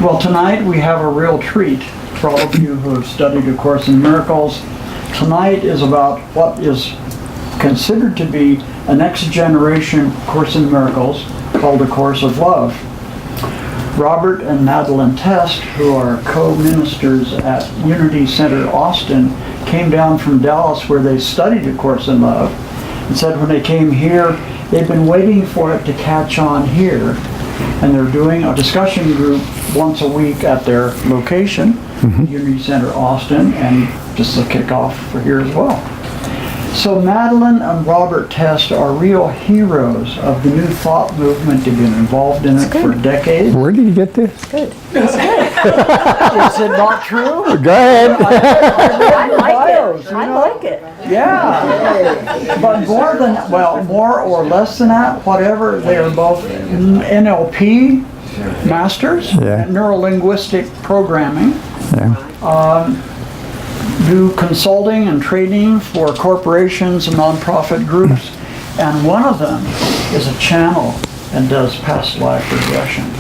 Well, tonight we have a real treat for all of you who have studied A Course in Miracles. Tonight is about what is considered to be a next generation Course in Miracles called A Course of Love. Robert and Madelyn Test, who are co-ministers at Unity Center Austin, came down from Dallas where they studied A Course in Love and said when they came here, they've been waiting for it to catch on here. And they're doing a discussion group once a week at their location, Unity Center Austin, and just a kickoff for here as well. So Madelyn and Robert Test are real heroes of the New Thought movement. They've been involved in it for decades. Where did you get this? Good. That's Is good. it not true? Go ahead. I like it. I like it. Yeah. But more or less than that, whatever, they are both NLP masters, neuro-linguistic programming. Yeah. Do consulting and training for corporations and nonprofit groups, and one of them is a channel and does past life regressions.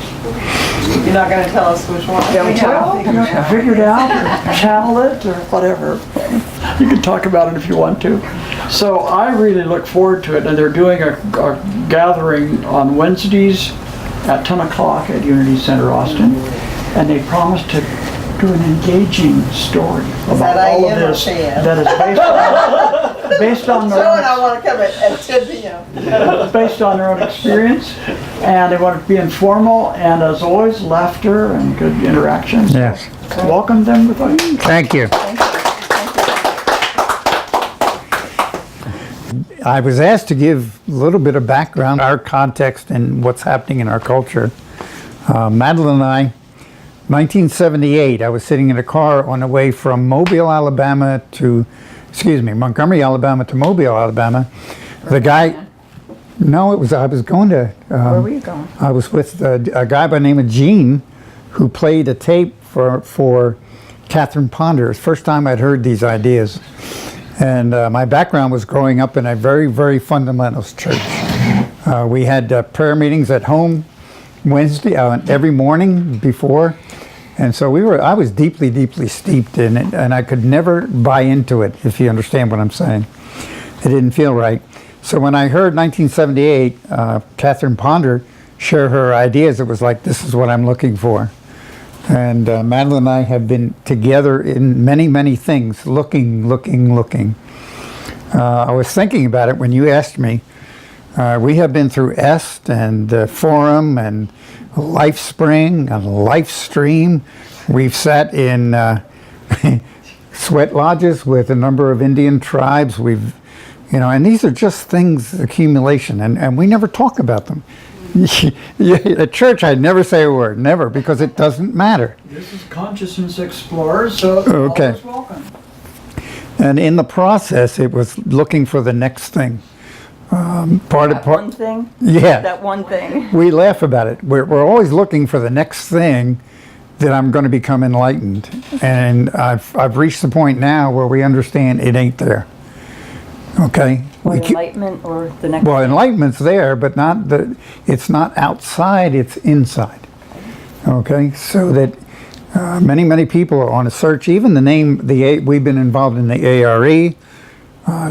You're not going to tell us which one? I figured out, or channel it, or whatever. You can talk about it if you want to. So I really look forward to it, and they're doing a gathering on Wednesdays at 10 o'clock at Unity Center Austin, and they promised to do an engaging story about all of this that is based on their Joe and I want to come at 10 p.m. based on their own experience, and they want it to be informal, and as always, laughter and good interactions. Yes. Welcome them with us. Thank you. I was asked to give a little bit of background, our context, and what's happening in our culture. Madelyn and I, 1978, I was sitting in a car on the way from Montgomery, Alabama to Mobile, Alabama. The guy, no, I was going to, Where were you going? I was with a guy by the name of Gene, who played a tape for Catherine Ponder. First time I'd heard these ideas. And my background was growing up in a very, very fundamentalist church. We had prayer meetings at home Wednesday, every morning before. And so I was deeply, deeply steeped in it, and I could never buy into it, if you understand what I'm saying. It didn't feel right. So when I heard 1978, Catherine Ponder share her ideas, it was like, this is what I'm looking for. And Madelyn and I have been together in many, many things, looking. I was thinking about it when you asked me. We have been through EST and Forum and LifeSpring and LifeStream. We've sat in sweat lodges with a number of Indian tribes. And these are just things, accumulation, and we never talk about them. At church, I'd never say a word, never, because it doesn't matter. This is Consciousness Explorers, so always welcome. And in the process, it was looking for the next thing. One thing? Yeah. That one thing. We laugh about it. We're always looking for the next thing that I'm going to become enlightened. And I've reached the point now where we understand it ain't there. Okay? Enlightenment or the next Well, thing? enlightenment's there, but it's not outside, it's inside. Okay? So that many, many people are on a search. Even the name, we've been involved in the ARE.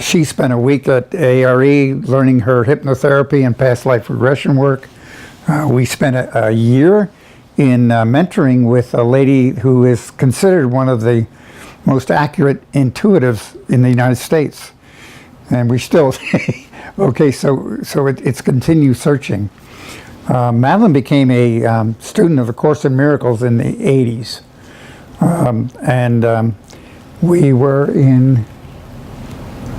She spent a week at ARE learning her hypnotherapy and past life regression work. We spent a year in mentoring with a lady who is considered one of the most accurate intuitives in the United States. And we still, okay, so it's continued searching. Madelyn became a student of A Course in Miracles in the 80s. We were in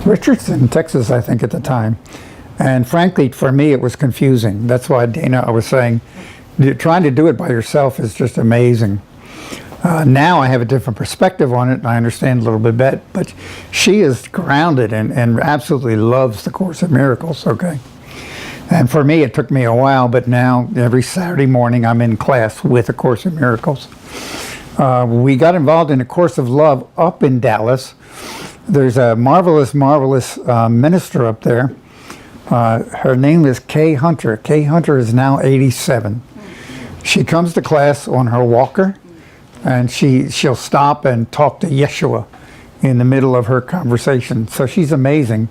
Richardson, Texas, I think, at the time. And frankly, for me, it was confusing. That's why, Dana, I was saying, trying to do it by yourself is just amazing. Now I have a different perspective on it, and I understand a little bit better. But she is grounded and absolutely loves the Course in Miracles, okay? And for me, it took me a while, but now every Saturday morning I'm in class with A Course in Miracles. We got involved in A Course of Love up in Dallas. There's a marvelous minister up there. Her name is Kay Hunter. Kay Hunter is now 87. She comes to class on her walker, and she'll stop and talk to Yeshua in the middle of her conversation. So she's amazing.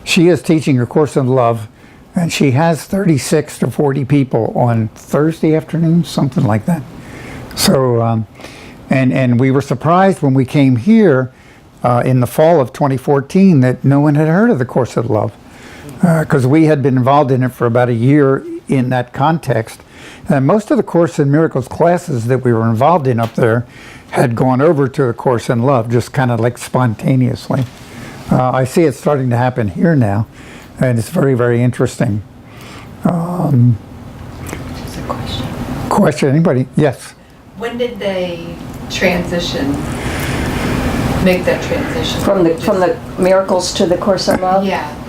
She is teaching A Course in Love, and she has 36 to 40 people on Thursday afternoon, something like that. So, and we were surprised when we came here in the fall of 2014 that no one had heard of the Course of Love, because we had been involved in it for about a year in that context. And most of the Course in Miracles classes that we were involved in up there had gone over to the Course in Love, just kind of like spontaneously. I see it starting to happen here now, and it's very, very interesting. Just a question. Question, anybody? Yes. When did they make that transition? From the miracles to the Course in Love? Yeah.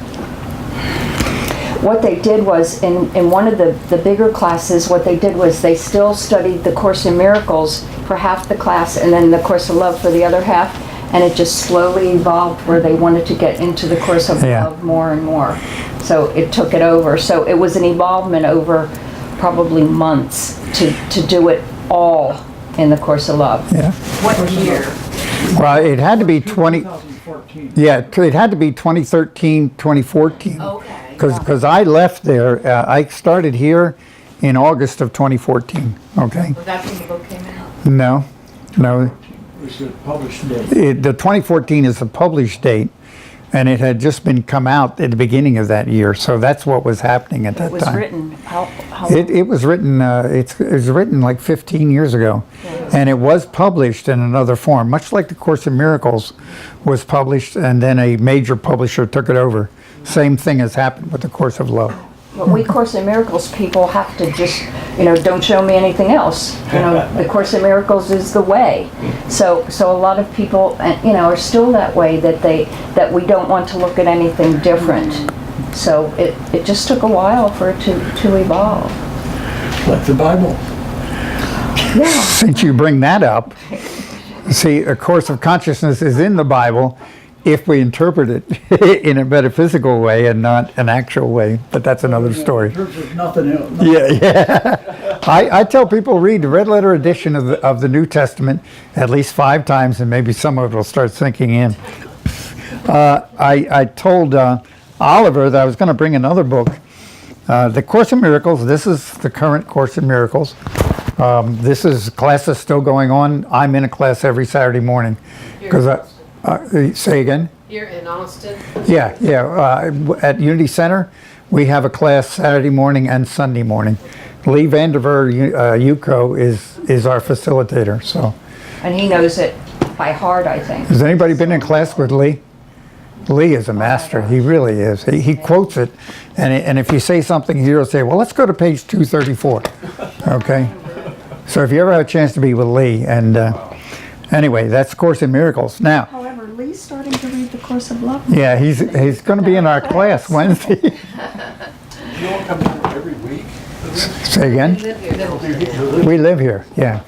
What they did was, in one of the bigger classes, what they did was they still studied the Course in Miracles for half the class and then the Course of Love for the other half, and it just slowly evolved where they wanted to get into the Course of Love more and more. So it took it over. So it was an evolvement over probably months to do it all in the Course of Love. Yeah. What year? Well, it had to be 2014. Yeah, it had to be 2013, 2014. Okay. Because I left there, I started here in August of 2014, okay? Was that when the book came out? No. It was the published date. The 2014 is the published date, and it had just been come out at the beginning of that year, so that's what was happening at that It was time. written, how It was written, it was written like 15 years ago, and it was published in another form, much like the Course in Miracles was published, and then a major publisher took it over. Same thing has happened with the Course of Love. But we Course in Miracles people have to just, don't show me anything else. The Course in Miracles is the way. So a lot of people, are still that way, that we don't want to look at anything different. So it just took a while for it to evolve. Like the Bible. Yeah. Since you bring that up, see, A Course of Consciousness is in the Bible if we interpret it in a metaphysical way and not an actual way, but that's another story. There's nothing else. Yeah. I tell people read the red letter edition of the New Testament at least 5 times, and maybe some of it will start sinking in. I told Oliver that I was going to bring another book. The Course in Miracles, this is the current Course in Miracles. This is class is still going on. I'm in a class every Saturday morning. Because say again? Here in Austin? Yeah. At Unity Center, we have a class Saturday morning and Sunday morning. Lee Vanderveer, UCO, is our facilitator. So, And he knows it by heart, I think. has anybody been in class with Lee? Lee is a master. He really is. He quotes it, and if you say something, he'll say, "Well, let's go to page 234." Okay. So if you ever have a chance to be with Lee, and anyway, that's Course in Miracles. Now, However, Lee's starting to read the Course of Love. yeah, he's going to be in our class Wednesday. You all come here every week? Say again? We live here. Yeah.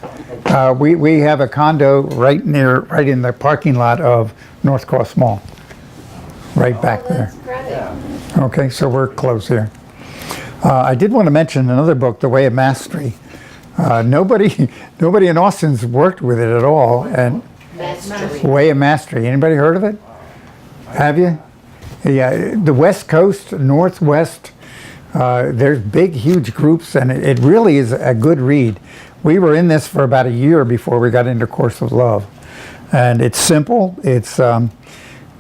We have a condo right in the parking lot of North Cross Mall. Right back there. Okay, so we're close here. I did want to mention another book, The Way of Mastery. Nobody in Austin's worked with it at all. And Way of Mastery. Anybody heard of it? Have you? Yeah, the West Coast, Northwest. There's big, huge groups, and it really is a good read. We were in this for about a year before we got into Course of Love, and it's simple.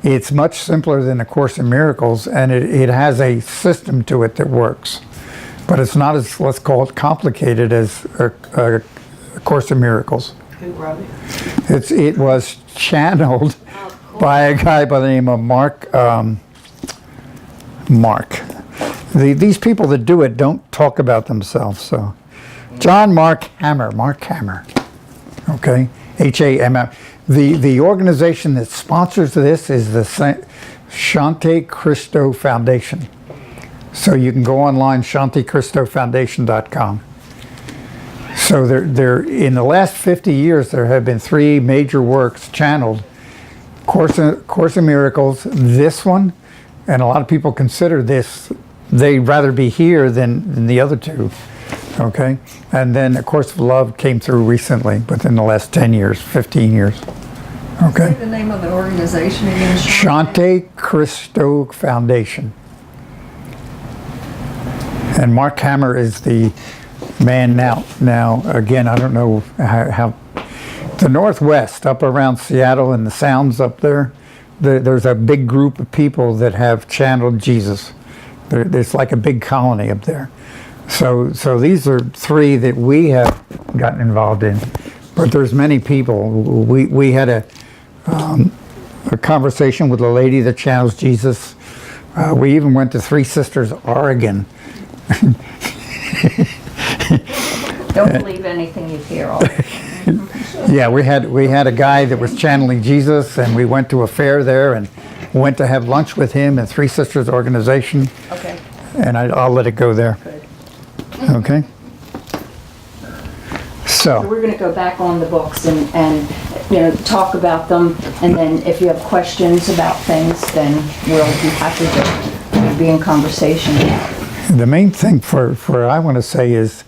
It's much simpler than A Course in Miracles, and it has a system to it that works. But it's not as, let's call it, complicated as a Course in Miracles. Who wrote it? It was channeled by a guy by the name of Mark. These people that do it don't talk about themselves. So, Mark Hammer. Okay, H-A-M-M. The organization that sponsors this is the Shante Christo Foundation. So you can go online, ShanteChristoFoundation.com. So there, in the last 50 years, there have been 3 major works channeled. Course in Miracles, this one, and a lot of people consider this, they'd rather be here than the other 2. Okay? And then A Course of Love came through recently, within the last 10 years, 15 years. Okay? The name of the organization again? Shante Christo Foundation. And Mark Hammer is the man now. Now, again, I don't know how the Northwest, up around Seattle and the Sounds up there, there's a big group of people that have channeled Jesus. There's like a big colony up there. So these are three that we have gotten involved in. But there's many people. We had a conversation with a lady that channels Jesus. We even went to Three Sisters, Oregon. Don't believe anything you hear. All. Yeah, we had a guy that was channeling Jesus, and we went to a fair there and went to have lunch with him at Three Sisters organization. Okay. And I'll let it go there. Good. Okay. So So we're going to go back on the books and talk about them, and then if you have questions about things, then we'll be happy to be in conversation. the main thing for I want to say is,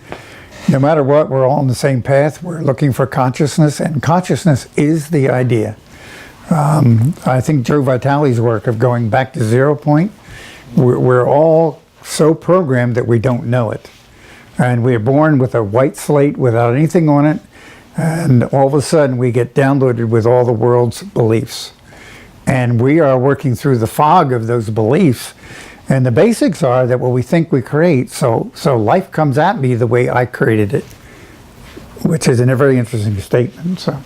no matter what, we're all on the same path. We're looking for consciousness, and consciousness is the idea. I think Joe Vitale's work of going back to 0 point, we're all so programmed that we don't know it. And we're born with a white slate without anything on it, and all of a sudden we get downloaded with all the world's beliefs. And we are working through the fog of those beliefs. And the basics are that what we think we create, so life comes at me the way I created it, which is a very interesting statement. So,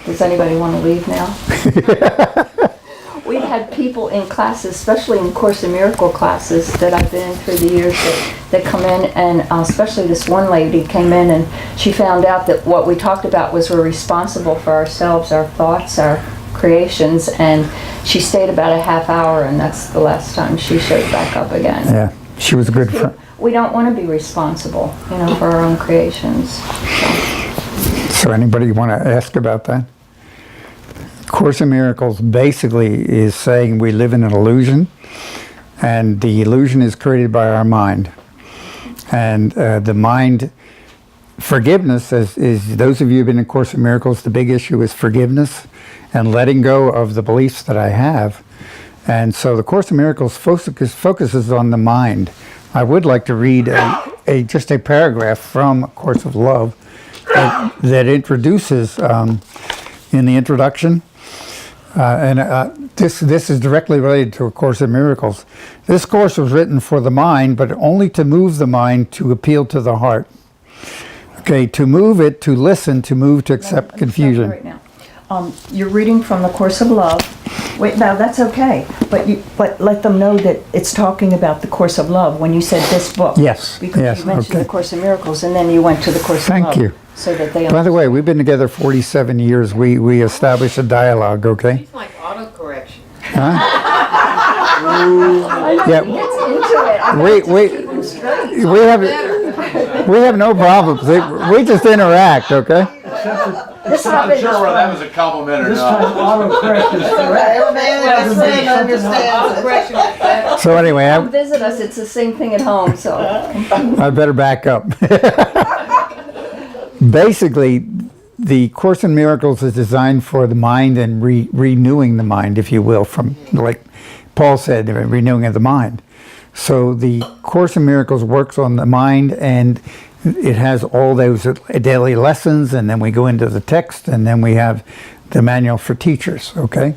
Does anybody want to leave now? We've had people in classes, especially in Course in Miracle classes that I've been in through the years, that come in, and especially this one lady came in and she found out that what we talked about was we're responsible for ourselves, our thoughts, our creations, and she stayed about a half hour, and that's the last time she showed back up again. yeah, she was a good friend. We don't want to be responsible, for our own creations. So anybody want to ask about that? Course in Miracles basically is saying we live in an illusion, and the illusion is created by our mind. And the mind, forgiveness, is those of you who've been in Course in Miracles, the big issue is forgiveness and letting go of the beliefs that I have. And so the Course in Miracles focuses on the mind. I would like to read just a paragraph from Course of Love that introduces, in the introduction, this is directly related to A Course in Miracles. This course was written for the mind, but only to move the mind, to appeal to the heart. Okay, to move it, to listen, to move, to accept confusion. Right now. You're reading from the Course of Love. Wait, now that's okay, but let them know that it's talking about the Course of Love when you said this book. Yes, Because yes, you mentioned okay. the Course in Miracles, and then you went to the Course Thank of Love. you. So that they By the way, we've been together 47 years. We established a dialogue, okay? It's like autocorrection. Yeah, into it. I we have no problems. We just interact, okay? This I'm not happened. sure whether that was a compliment or This time not. autocorrect is correct. Everybody understands it. Autocorrection is better. So anyway, Come visit us. It's the same thing at home. So I better back up. Basically, the Course in Miracles is designed for the mind and renewing the mind, if you will, from, like Paul said, the renewing of the mind. So the Course in Miracles works on the mind, and it has all those daily lessons, and then we go into the text, and then we have the manual for teachers, okay?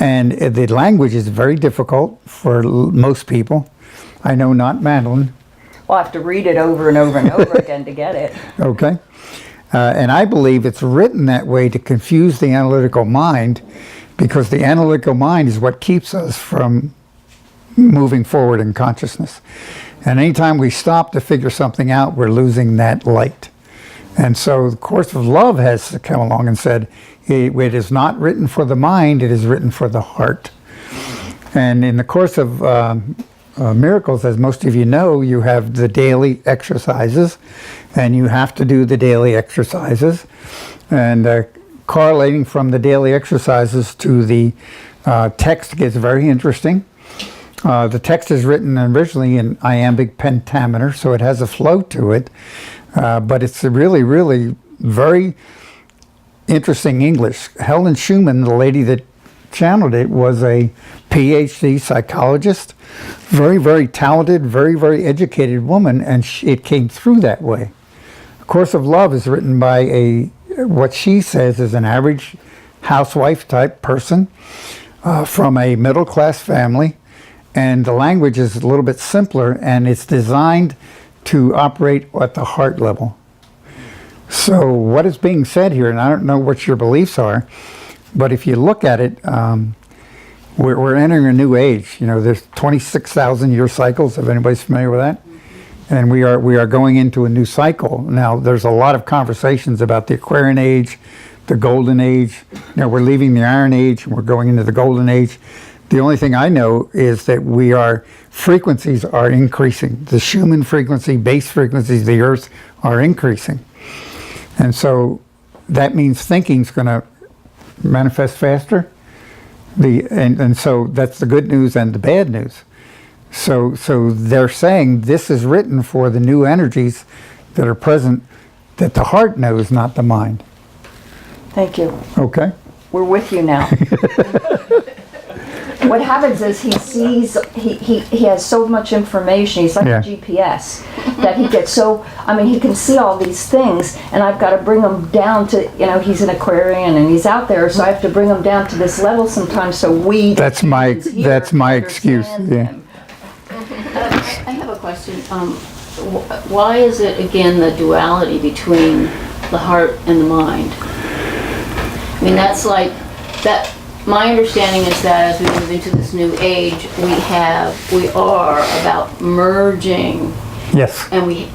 And the language is very difficult for most people. I know not Madeline, we'll have to read it over and over and over again to get it. okay? And I believe it's written that way to confuse the analytical mind, because the analytical mind is what keeps us from moving forward in consciousness. And anytime we stop to figure something out, we're losing that light. And so the Course of Love has come along and said, it is not written for the mind, it is written for the heart. And in the Course of Miracles, as most of you know, you have the daily exercises, and you have to do the daily exercises. And correlating from the daily exercises to the text gets very interesting. The text is written originally in iambic pentameter, so it has a flow to it, but it's a really, really very interesting English. Helen Schumann, the lady that channeled it, was a PhD psychologist, very, very talented, very, very educated woman, and it came through that way. A Course of Love is written by what she says is an average housewife type person from a middle class family, and the language is a little bit simpler, and it's designed to operate at the heart level. So what is being said here, and I don't know what your beliefs are, but if you look at it, we're entering a new age. You know, there's 26,000 year cycles, if anybody's familiar with that. And we are going into a new cycle. Now, there's a lot of conversations about the Aquarian age, the Golden Age. You know, we're leaving the Iron Age and we're going into the Golden Age. The only thing I know is that frequencies are increasing. The Schumann frequency, base frequencies, the Earth are increasing. And so that means thinking's going to manifest faster. And so that's the good news and the bad news. So they're saying this is written for the new energies that are present, that the heart knows, not the mind. Thank you. Okay? We're with you now. What happens is he sees, he has so much information, he's like Yeah. a GPS, that he gets he can see all these things, and I've got to bring him down to, he's an Aquarian and he's out there, so I have to bring him down to this level sometimes so we... That's my excuse. understand Yeah. him. I have a question. Why is it, again, the duality between the heart and the mind? I mean, that's like, that. My understanding is that as we move into this new age, we are about merging, Yes. and we,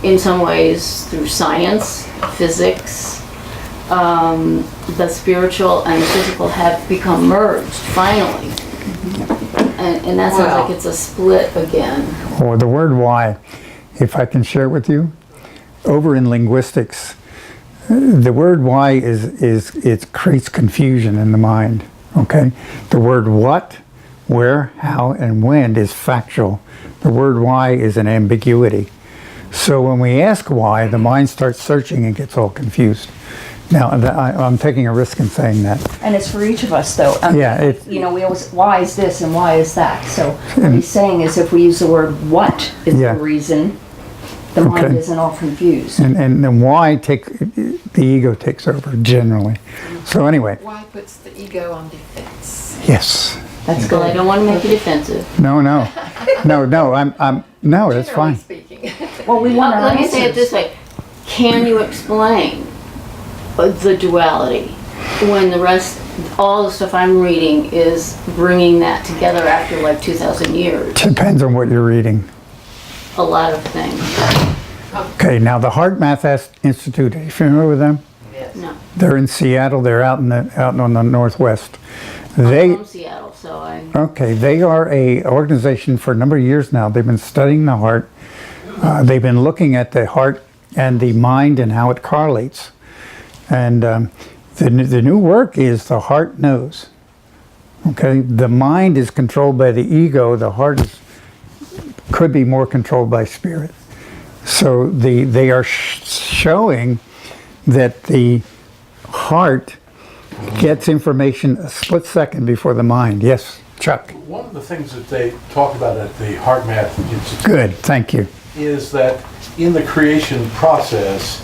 in some ways, through science, physics, the spiritual and the physical have become merged, finally. And that sounds like it's a split again. Or the word why, if I can share with you, over in linguistics, the word why it creates confusion in the mind. Okay, the word what, where, how, and when is factual. The word why is an ambiguity. So when we ask why, the mind starts searching and gets all confused. Now, I'm taking a risk in saying that. And it's for each of us, though. Yeah, we always, why is this and why is that? So what he's saying is if we use the word what is Yeah. the reason, the mind Okay. isn't all confused. And then why the ego takes over generally. So anyway, Why puts the ego on defense? yes. That's Well, I good. don't want to make you defensive. No, that's fine. Speaking. Well, we want our Let me say it answers. this way. Can you explain the duality when the rest, all the stuff I'm reading is bringing that together after like 2,000 years? Depends on what you're reading. A lot of things. Okay, now the Heart Math Institute, are you familiar with them? No. They're in Seattle. They're out on the Northwest. I'm They from Seattle, so I... Okay, they are a organization for a number of years now. They've been studying the heart. They've been looking at the heart and the mind and how it correlates. And the new work is the heart knows. Okay, the mind is controlled by the ego. The heart could be more controlled by spirit. So they are showing that the heart gets information a split second before the mind. Yes, Chuck. One of the things that they talk about at the Heart Math Institute Good, thank you. is that in the creation process,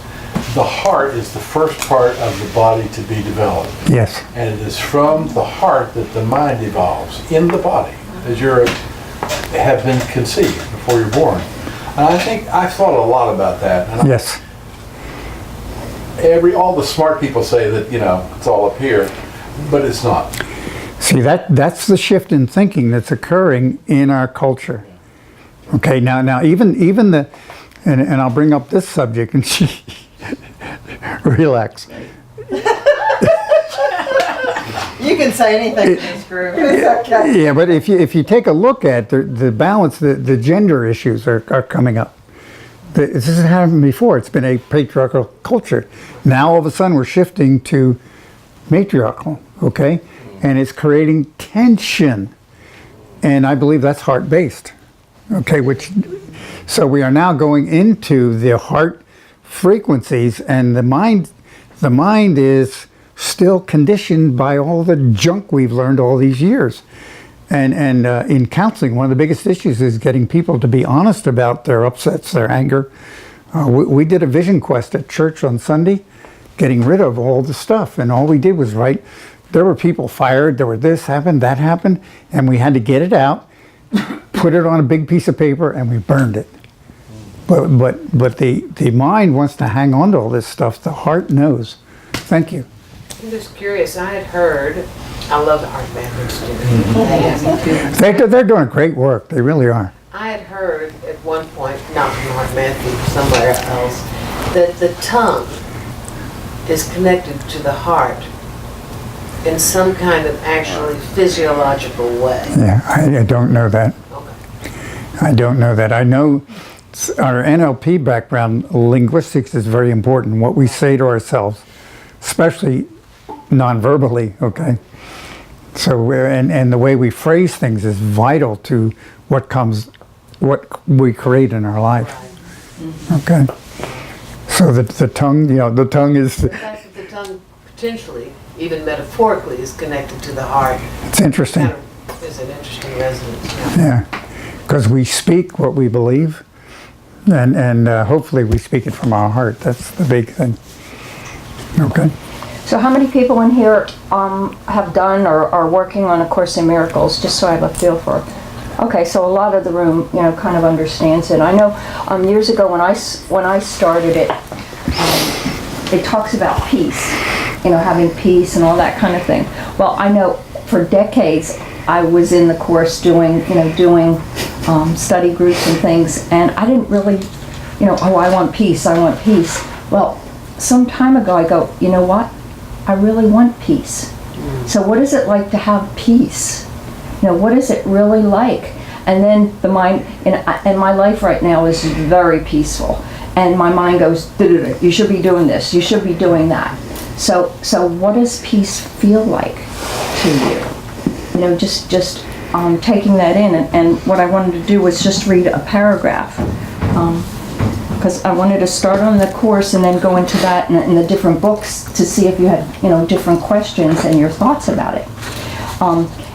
the heart is the first part of the body to be developed. Yes. And it is from the heart that the mind evolves in the body as you have been conceived before you're born. And I think I've thought a lot about that. And Yes. all the smart people say that, it's all up here, but it's not. See, that's the shift in thinking that's occurring in our culture. Okay, now even the, and I'll bring up this subject and relax. You can say anything in this group. It's okay. Yeah, but if you take a look at the balance, the gender issues are coming up. This has happened before. It's been a patriarchal culture. Now all of a sudden we're shifting to matriarchal, okay? And it's creating tension. and I believe that's heart-based. Okay, so we are now going into the heart frequencies, and the mind is still conditioned by all the junk we've learned all these years. And in counseling, one of the biggest issues is getting people to be honest about their upsets, their anger. We did a vision quest at church on Sunday, getting rid of all the stuff, and all we did was write. There were people fired, there were this happened, that happened, and we had to get it out, put it on a big piece of paper, and we burned it. But the mind wants to hang on to all this stuff. The heart knows. Thank you. I'm just curious, I had heard, I love the Heart Math. They're doing great work. They really are. I had heard at one point, not from Heart Math, somewhere else, that the tongue is connected to the heart in some kind of actually physiological way. Yeah, I don't know that. Okay. I don't know that. I know our NLP background, linguistics is very important. What we say to ourselves, especially non-verbally, okay? So, and the way we phrase things is vital to what we create in our life. Okay? So the tongue, the tongue is... The fact that the tongue potentially, even metaphorically, is connected to the heart. It's interesting. Kind of is an interesting resonance. Yeah, because we speak what we believe, and hopefully we speak it from our heart. That's the big thing. Okay. So how many people in here have done or are working on A Course in Miracles, just so I have a feel for it? Okay, so a lot of the room, kind of understands it. I know years ago when I started it, it talks about peace, having peace and all that kind of thing. Well, I know for decades I was in the course doing study groups and things, and I didn't really, I want peace, I want peace. Well, some time ago I go, you know what? I really want peace. So what is it like to have peace? What is it really like? And then the mind, and my life right now is very peaceful. And my mind goes, you should be doing this, you should be doing that. So what does peace feel like to you? Just taking that in. And what I wanted to do was just read a paragraph. Because I wanted to start on the course and then go into that and the different books to see if you had, different questions and your thoughts about it.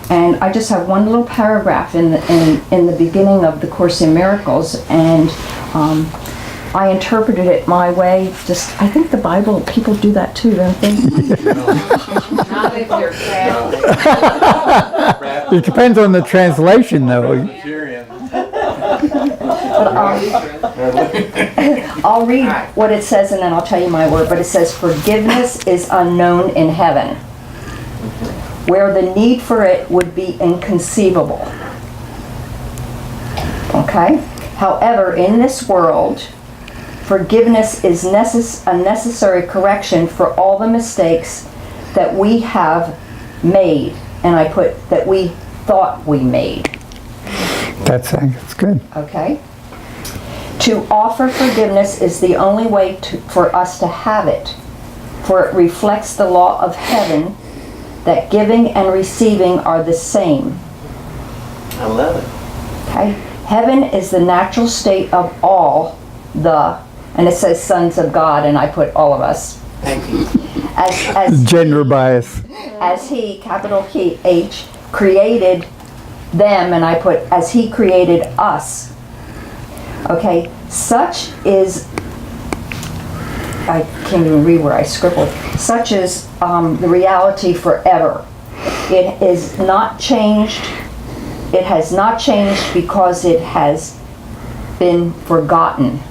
And I just have one little paragraph in the beginning of the Course in Miracles, and I interpreted it my way. I think the Bible, people do that too, don't they? Not if you're Catholic. It depends on the translation, though. I'll read what it says and then I'll tell you my word. But it says, forgiveness is unknown in heaven, where the need for it would be inconceivable. Okay? However, in this world, forgiveness is a necessary correction for all the mistakes that we have made. And I put that we thought we made. That's good. Okay? To offer forgiveness is the only way for us to have it, for it reflects the law of heaven, that giving and receiving are the same. I love it. Okay? Heaven is the natural state of all and it says sons of God, and I put all of us. Thank you. As Gender bias. As He, capital H, created them, and I put as He created us. Okay, such is, I can't even read where I scribbled, such is the reality forever. It is not changed, it has not changed because it has been forgotten.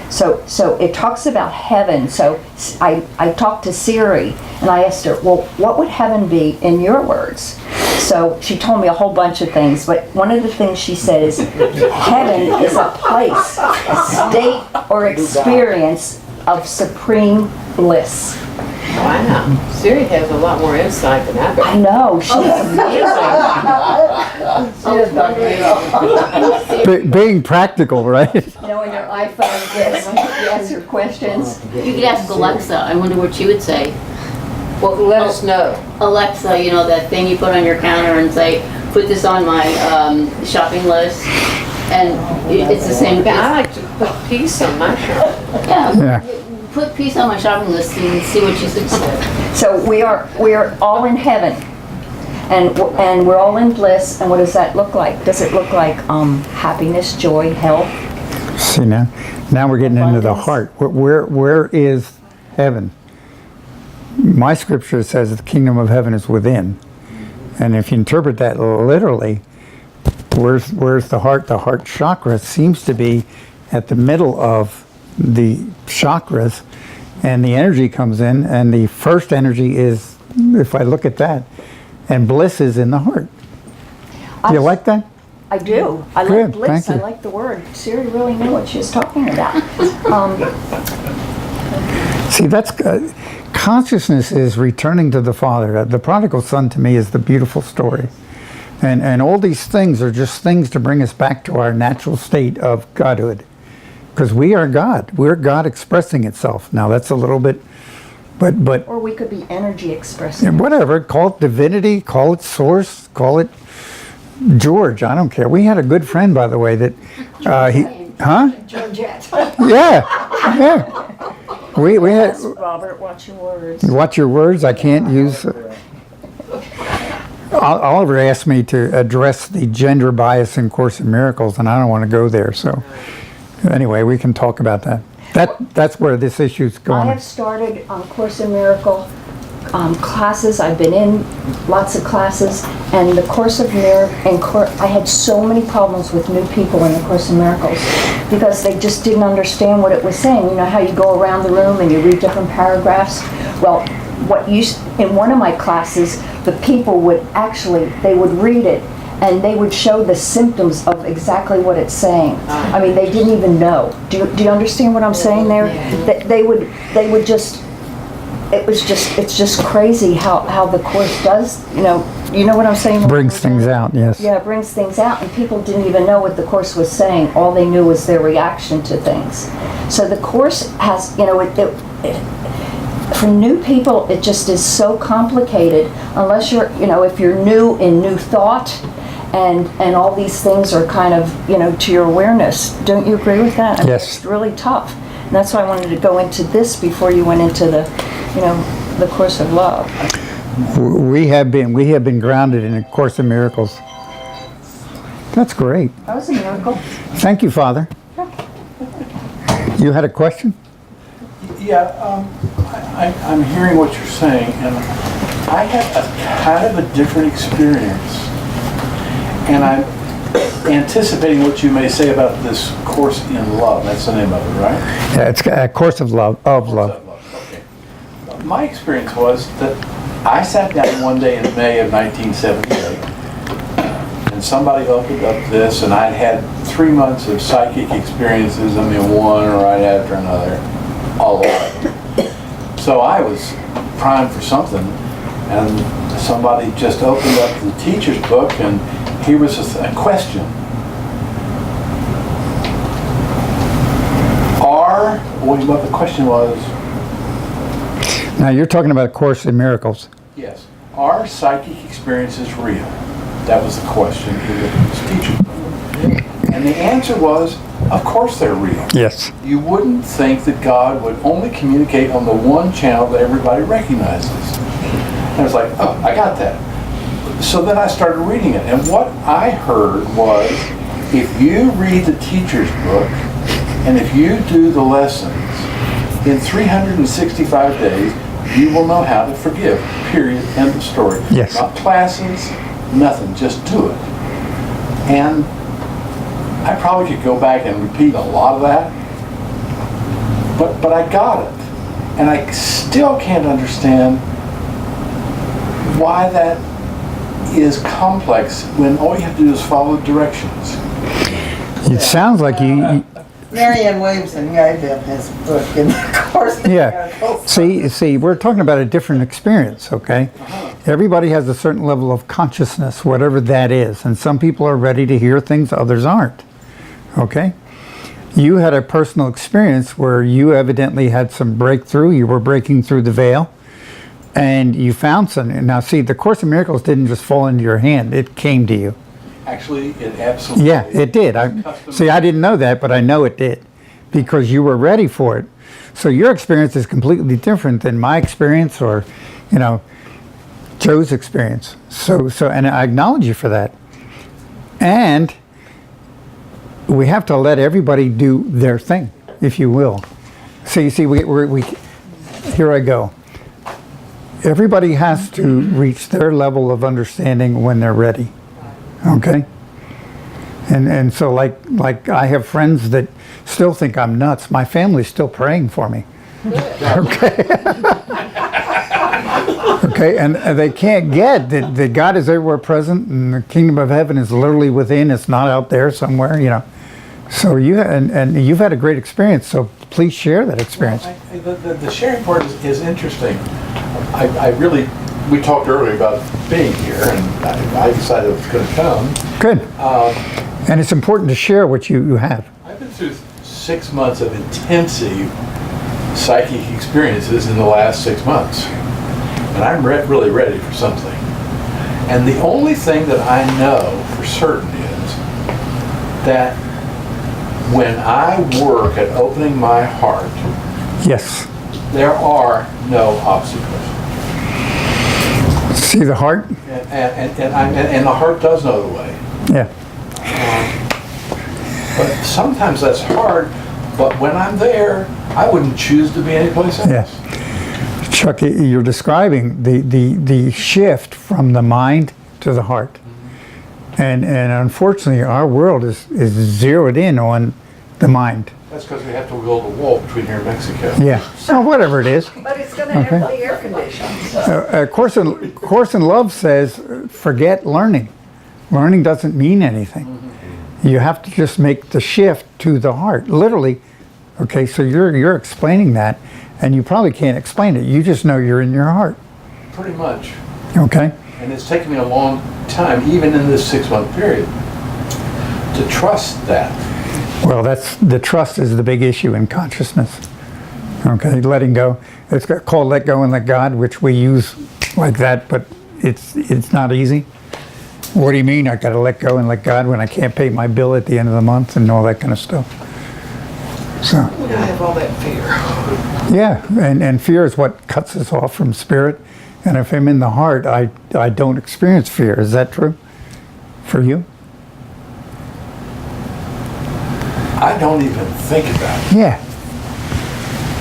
So it talks about heaven. So I talked to Siri and I asked her, well, what would heaven be in your words? So she told me a whole bunch of things, but one of the things she said is heaven is a place, a state or experience of supreme bliss. Wow. Siri has a lot more insight than I do. I know, she's amazing. Being practical, right? In your iPhone, yes, you answer questions. You could ask Alexa, I wonder what she would say. Well, let us know. Alexa, that thing you put on your counter and say, put this on my shopping list, and it's the same. Yeah, I like to put peace on my shirt. Yeah, put peace on my shopping list and see what you think. So we are all in heaven, and we're all in bliss. And what does that look like? Does it look like happiness, joy, health? See now we're getting into the heart. Where is heaven? My scripture says that the kingdom of heaven is within, and if you interpret that literally, where's the heart? The heart chakra seems to be at the middle of the chakras, and the energy comes in, and the first energy is, if I look at that, and bliss is in the heart. Do you like that? I do. I Good, like bliss. thank I you. like the word. Siri really knew what she was talking about. See, that's consciousness is returning to the Father. The prodigal son to me is the beautiful story. And all these things are just things to bring us back to our natural state of Godhood. Because we are God. We're God expressing itself. Now that's a little bit, but Or we could be energy expressing. whatever, call it divinity, call it source, call it George, I don't care. We had a good friend, by the way, that, Georgette. Yeah. We had, Robert, watch your words. watch your words, I can't use, Oliver asked me to address the gender bias in Course in Miracles, and I don't want to go there, so anyway, we can talk about that. That's where this issue's I going. have started Course in Miracle classes. I've been in lots of classes, and the Course of Miracles, I had so many problems with new people in the Course in Miracles because they just didn't understand what it was saying. You know how you go around the room and you read different paragraphs? Well, in one of my classes, the people would they would read it, and they would show the symptoms of exactly what it's saying. I mean, they didn't even know. Do you understand what I'm saying there? They would just, it's just crazy how the Course does, you know what I'm saying? Brings things out, yes. Yeah, it brings things out, and people didn't even know what the Course was saying. All they knew was their reaction to things. So the Course has, for new people, it just is so complicated, unless you're, if you're new in new thought, and all these things are kind of, to your awareness. Don't you agree with that? Yes. It's really tough. And that's why I wanted to go into this before you went into the Course of Love. We have been grounded in A Course in Miracles. That's great. That was a miracle. Thank you, Father. You had a question? Yeah, I'm hearing what you're saying, and I had a kind of a different experience. And I'm anticipating what you may say about this Course in Love. That's the name of it, right? Yeah, it's A Course of Love. Okay. My experience was that I sat down one day in May of 1978, and somebody opened up this, and I'd had 3 months of psychic experiences, one right after another, all over. So I was primed for something, and somebody just opened up the teacher's book, and here was a question. What the question was? Now you're talking about A Course in Miracles. Yes. Are psychic experiences real? That was the question in this teacher's book. And the answer was, of course they're real. Yes. You wouldn't think that God would only communicate on the one channel that everybody recognizes. And I was like, oh, I got that. So then I started reading it, and what I heard was, if you read the teacher's book, and if you do the lessons, in 365 days, you will know how to forgive, period, end of story. Yes. Not classes, nothing, just do it. And I probably could go back and repeat a lot of that, but I got it. And I still can't understand why that is complex when all you have to do is follow directions. It sounds like you Marianne Williamson gave him his book in the Course in yeah. Miracles. See, we're talking about a different experience, okay? Everybody has a certain level of consciousness, whatever that is, and some people are ready to hear things, others aren't, okay? You had a personal experience where you evidently had some breakthrough, you were breaking through the veil, and you found something. Now see, the Course in Miracles didn't just fall into your hand, it came to you. Actually, it absolutely. Yeah, it did. I didn't know that, but I know it did, because you were ready for it. So your experience is completely different than my experience, or, you know, Joe's experience. So, and I acknowledge you for that. And we have to let everybody do their thing, if you will. So you see, we here I go. Everybody has to reach their level of understanding when they're ready. Okay? And so like I have friends that still think I'm nuts. My family's still praying for me. Okay. Okay, and they can't get that God is everywhere present, and the kingdom of heaven is literally within. It's not out there somewhere, you know. So and you've had a great experience. So please share that experience. Well, the sharing part is interesting. I really, we talked earlier about being here, and I decided I was going to come. Good. And it's important to share what you have. I've been through 6 months of intensive psychic experiences in the last 6 months. And I'm really ready for something. And the only thing that I know for certain is that when I work at opening my heart, Yes. there are no obstacles. See the heart? And the heart does know the way. Yeah. But sometimes that's hard, but when I'm there, I wouldn't choose to be anyplace else. Yeah. Chuck, you're describing the shift from the mind to the heart. And unfortunately, our world is zeroed in on the mind. That's because we have to build a wall between here and Mexico. Yeah. So whatever it is. But it's going to have the air conditioning. Course in Love says, forget learning. Learning doesn't mean anything. You have to just make the shift to the heart, literally. Okay, so you're explaining that, and you probably can't explain it. You just know you're in your heart. Pretty much. Okay. And it's taken me a long time, even in this 6 month period, to trust that. Well, the trust is the big issue in consciousness. Okay, letting go. It's called Let Go and Let God, which we use like that, but it's not easy. What do you mean I got to let go and let God when I can't pay my bill at the end of the month and all that kind of stuff? So. I have all that fear. Yeah, and fear is what cuts us off from spirit. And if I'm in the heart, I don't experience fear. Is that true for you? I don't even think about it. Yeah.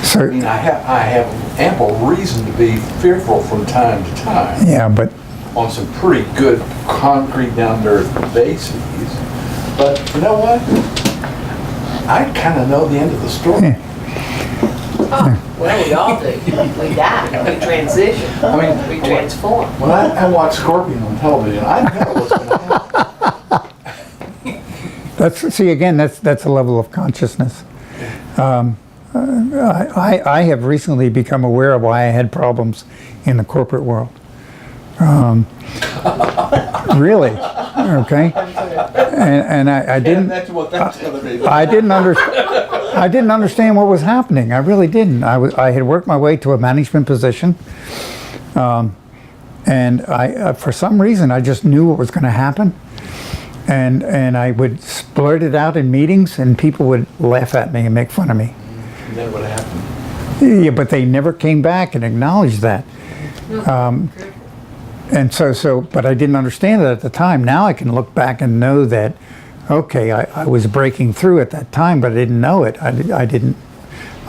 So. I mean, I have ample reason to be fearful from time to time. Yeah, but. On some pretty good concrete down-to-earth bases. But you know what? I kind of know the end of the story. Yeah. Oh, well, we all do. We die. We transition. I mean, we transform. When I watch Scorpion on television, I know what's going to happen. See, again, that's a level of consciousness. I have recently become aware of why I had problems in the corporate world. Really, okay, and I didn't. That's what that's going to be. I didn't understand what was happening. I really didn't. I had worked my way to a management position, and I for some reason I just knew what was going to happen, and I would blurt it out in meetings, and people would laugh at me and make fun of me. And then what happened? Yeah, but they never came back and acknowledged that. And but I didn't understand it at the time. Now I can look back and know that, okay, I was breaking through at that time, but I didn't know it. I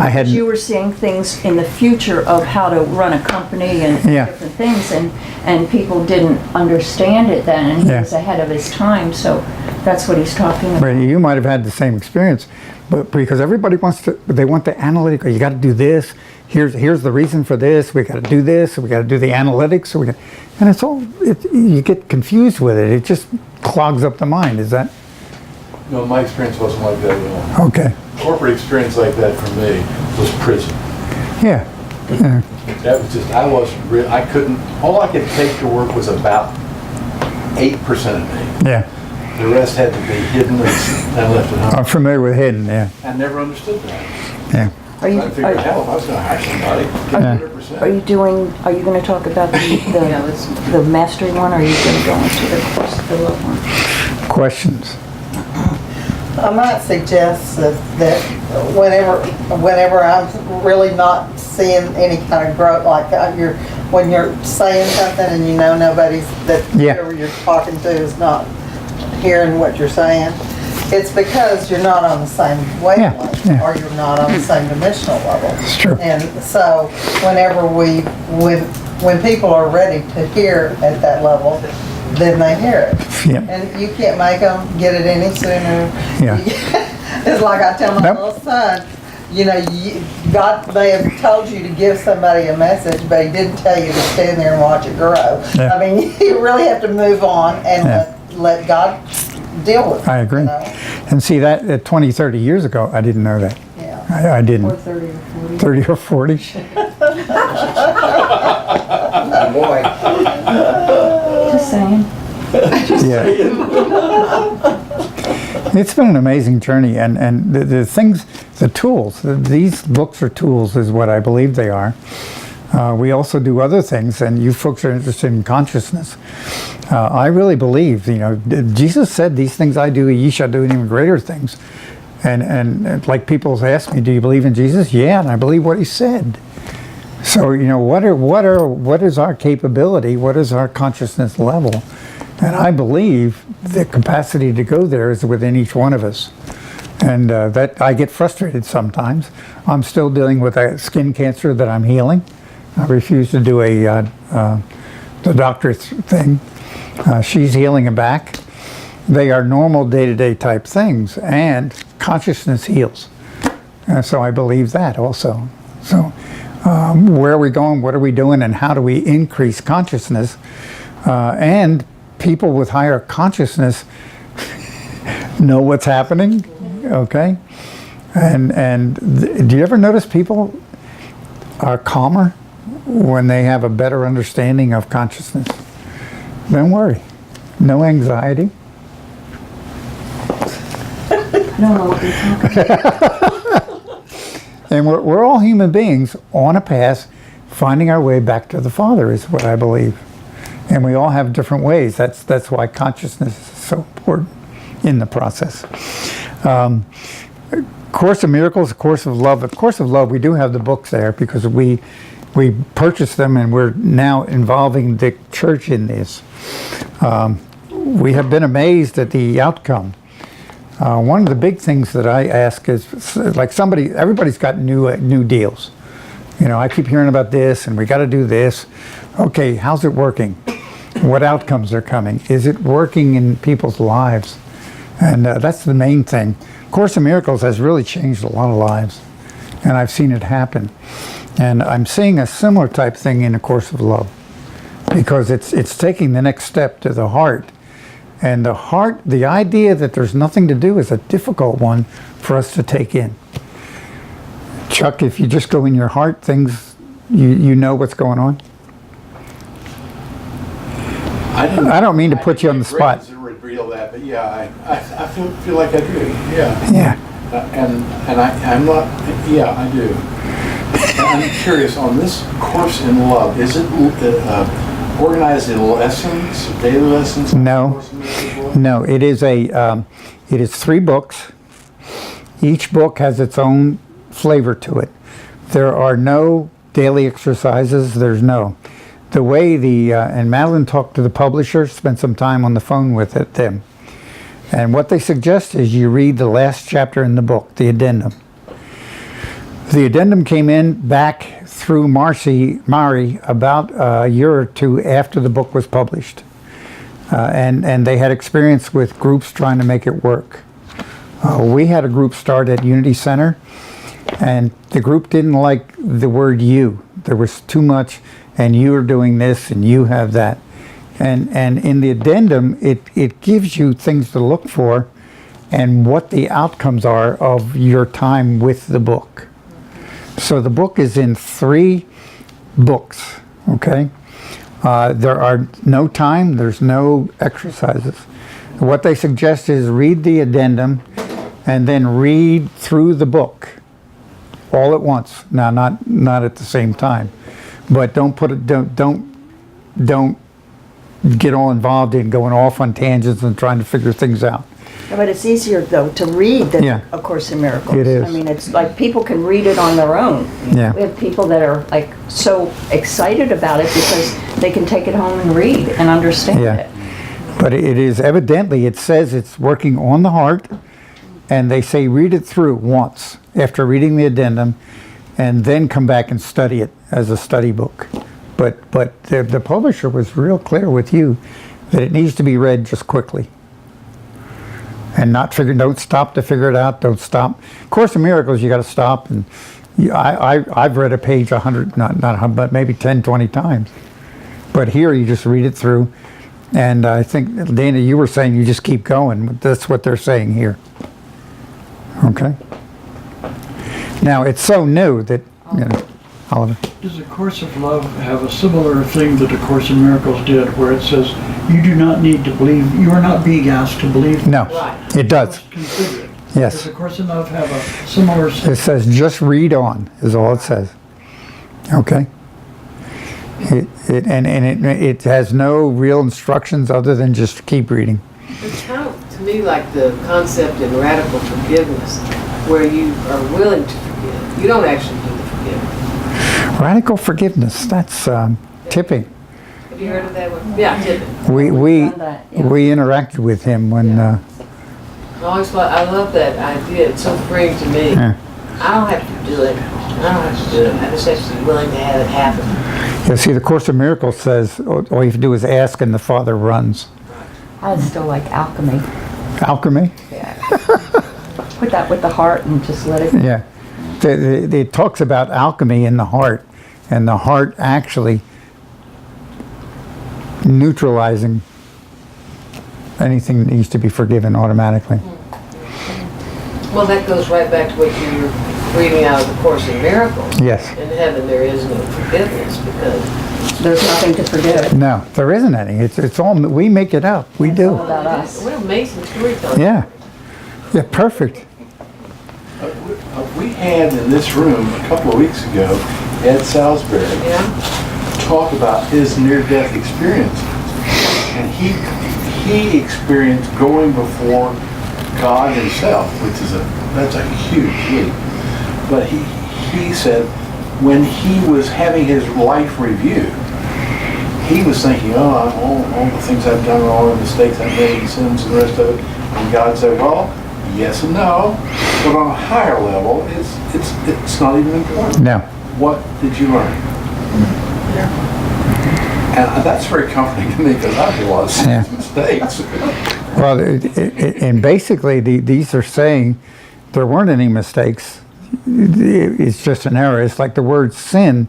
hadn't. You were seeing things in the future of how to run a company and different things, and people didn't understand it then, and he was ahead of his time, so that's what he's talking about. But you might have had the same experience, but because everybody they want the analytical, you got to do this, here's the reason for this, we got to do this, we got to do the analytics, and it's all, you get confused with it. It just clogs up the mind. Is that? No, my experience wasn't like that at all. Okay. Corporate experience like that for me was prison. Yeah. That was just, I wasn't real, I couldn't, all I could take to work was about 8% of me. Yeah. The rest had to be hidden and left at home. I'm familiar with hidden, yeah. I never understood that. Yeah. Are you, I figured, hell, if I was gonna hire somebody, Yeah. 100%. are you going to talk about the mastery one, or are you going to go into the course of the love one? Questions? I might suggest that whenever I'm really not seeing any kind of growth, like when you're saying something and you know nobody's, that Yeah. whoever you're talking to is not hearing what you're saying, it's because you're not on the same wavelength, Yeah. or you're not on the same dimensional level. It's true. And so whenever when people are ready to hear at that level, then they hear it. Yeah. And you can't make them get it any sooner. Yeah. It's like I tell my Nope. little son, you know, God may have told you to give somebody a message, but he didn't tell you to stand there and watch it grow. Yeah. I mean, you really have to move on and Yeah. let God deal with it. I agree. You know? And see, that 20, 30 years ago, I didn't know that. Yeah. I didn't. Or 30 or 40. 30 or 40. Boy. Just saying. Yeah. It's been an amazing journey, and the things, the tools, these books are tools is what I believe they are. We also do other things, and you folks are interested in consciousness. I really believe, Jesus said, "These things I do, ye shall do, and even greater things." And like people ask me, "Do you believe in Jesus?" Yeah, and I believe what he said. So what is our capability? What is our consciousness level? And I believe the capacity to go there is within each one of us. And that I get frustrated sometimes. I'm still dealing with a skin cancer that I'm healing. I refuse to do the doctor thing. She's healing it back. They are normal day-to-day type things, and consciousness heals. So I believe that also. So where are we going? What are we doing? And how do we increase consciousness? And people with higher consciousness know what's happening. Okay, and do you ever notice people are calmer when they have a better understanding of consciousness? Don't worry, no anxiety. I don't know what you're talking about. And we're all human beings on a path, finding our way back to the Father is what I believe. And we all have different ways. That's why consciousness is so important in the process. Course of Miracles, A Course of Love. A Course of Love, we do have the books there because we purchased them, and we're now involving the church in this. We have been amazed at the outcome. One of the big things that I ask is, like everybody's got new deals. I keep hearing about this, and we got to do this. Okay, how's it working? What outcomes are coming? Is it working in people's lives? And that's the main thing. Course of Miracles has really changed a lot of lives, and I've seen it happen. And I'm seeing a similar type thing in A Course of Love, because it's taking the next step to the heart. And the heart, the idea that there's nothing to do is a difficult one for us to take in. Chuck, if you just go in your heart, things, you know what's going on? I don't mean to put you on the spot. To reveal that, but yeah, I feel like I do. Yeah. Yeah. And I'm not. Yeah, I do. And I'm curious on this Course in Love. Is it organized in lessons, daily lessons? No. No. It is it is 3 books. Each book has its own flavor to it. There are no daily exercises. There's no. The way and Madelyn talked to the publisher, spent some time on the phone with them. And what they suggest is you read the last chapter in the book, the addendum. The addendum came in back through Mari about a year or 2 after the book was published. And they had experience with groups trying to make it work. We had a group start at Unity Center, and the group didn't like the word you. There was too much, and you are doing this, and you have that. And in the addendum, it gives you things to look for and what the outcomes are of your time with the book. So the book is in 3 books, okay? There are no time, there's no exercises. What they suggest is read the addendum and then read through the book. all at once. Now, not at the same time, but don't get all involved in going off on tangents and trying to figure things out. But it's easier, though, to read than Yeah. A Course in Miracles. It is. I mean, it's like people can read it on their own. Yeah. We have people that are like so excited about it because they can take it home and read and understand Yeah. it. But it is evidently, it says it's working on the heart, and they say read it through once after reading the addendum, and then come back and study it as a study book. But the publisher was real clear with you that it needs to be read just quickly. And don't stop to figure it out, don't stop. Course in Miracles, you got to stop, and I've read a page 100, not 100, but maybe 10, 20 times. But here you just read it through, and I think, Dana, you were saying you just keep going. That's what they're saying here. Okay? Now, it's so new that, Oliver. Does A Course of Love have a similar thing that A Course in Miracles did, where it says you do not need to believe, you are not being asked to believe? No, Right. it does. Consider it. Yes. Does A Course in Love have a similar? It says just read on, is all it says. Okay? It has no real instructions other than just keep reading. It's kind of, to me, like the concept in radical forgiveness, where you are willing to forgive. You don't actually do the forgiveness. Radical forgiveness, that's tipping. Have you heard of that one? Yeah, tipping. We done that, yeah. interacted with him when, I love that idea. It's so freeing to me. Yeah. I don't have to do it. I just have to be willing to have it happen. you see, the Course of Miracles says all you have to do is ask and the Father runs. I still like alchemy. Alchemy? Yeah. Put that with the heart and just let it. Yeah. It talks about alchemy in the heart, and the heart actually neutralizing anything that needs to be forgiven automatically. Well, that goes right back to what you were reading out of the Course in Miracles. Yes. In heaven there is no forgiveness because There's nothing to forgive. No, there isn't any. It's all, we make it up. We do. About us. what amazing storytelling. Yeah. Yeah, perfect. We had in this room a couple of weeks ago, Ed Salisbury Yeah. talk about his near-death experiences. And he experienced going before God himself, which is that's a huge leap. But he said when he was having his life review, he was thinking, all the things I've done wrong, the mistakes I've made, and sins and the rest of it. And God said, well, yes and no, but on a higher level, it's not even important. No. What did you learn? And that's very comforting to me because I do a lot of sins and mistakes. Well, and basically these are saying there weren't any mistakes. It's just an error. It's like the word sin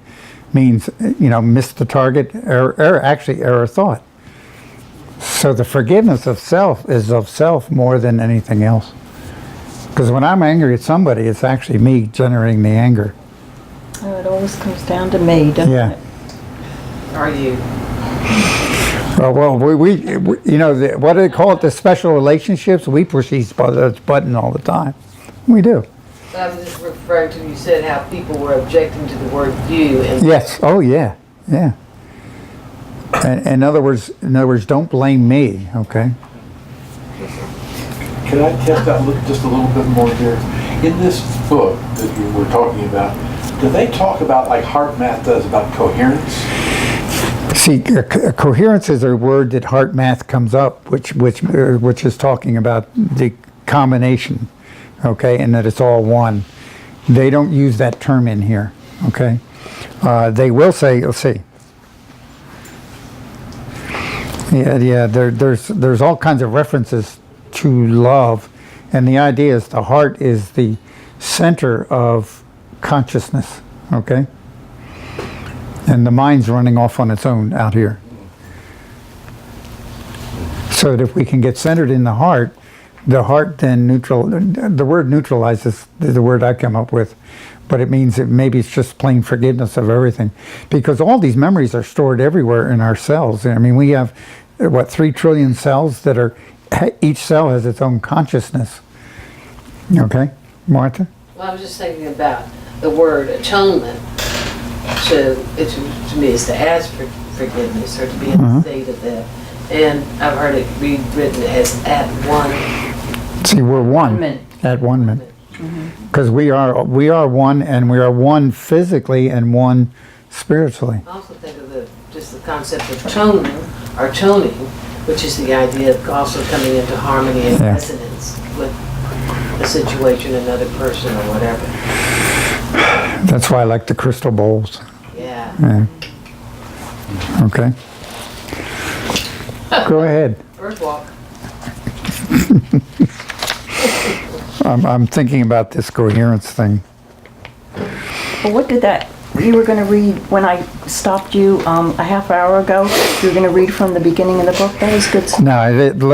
means, miss the target, error thought. So the forgiveness of self is of self more than anything else. Because when I'm angry at somebody, it's actually me generating the anger. Oh, it always comes down to me, doesn't Yeah. it? Are you? Well, we what do they call it? The special relationships. We push these button all the time. We do. I was just referring to, you said how people were objecting to the word you. And Yes. Oh, yeah. Yeah. In other words, don't blame me. Okay. Can I test that just a little bit more here? In this book that you were talking about, do they talk about, like Heart Math does, about coherence? See, coherence is a word that Heart Math comes up, which is talking about the combination, okay, and that it's all one. They don't use that term in here, okay. They will say, let's see. Yeah. There's all kinds of references to love, and the idea is the heart is the center of consciousness, okay? And the mind's running off on its own out here. So that if we can get centered in the heart then the word neutralizes the word I come up with, but it means that maybe it's just plain forgiveness of everything. Because all these memories are stored everywhere in our cells. I mean, we have, 3 trillion cells that are, each cell has its own consciousness. Okay, Martha? Well, I was just thinking about the word atonement to me is to ask for forgiveness or to be in the state of that. And I've heard it rewritten as at one. See, we're one at one minute. Because we are one, and we are one physically and one spiritually. I also think of the concept of toning, or toning, which is the idea of also coming into harmony and resonance with a situation, another person, or whatever. That's why I like the crystal bowls. Yeah. Okay. Go ahead. Bird walk. I'm thinking about this coherence thing. Well, what did that, you were going to read, when I stopped you a half hour ago, you were going to read from the beginning of the book? That was good. No,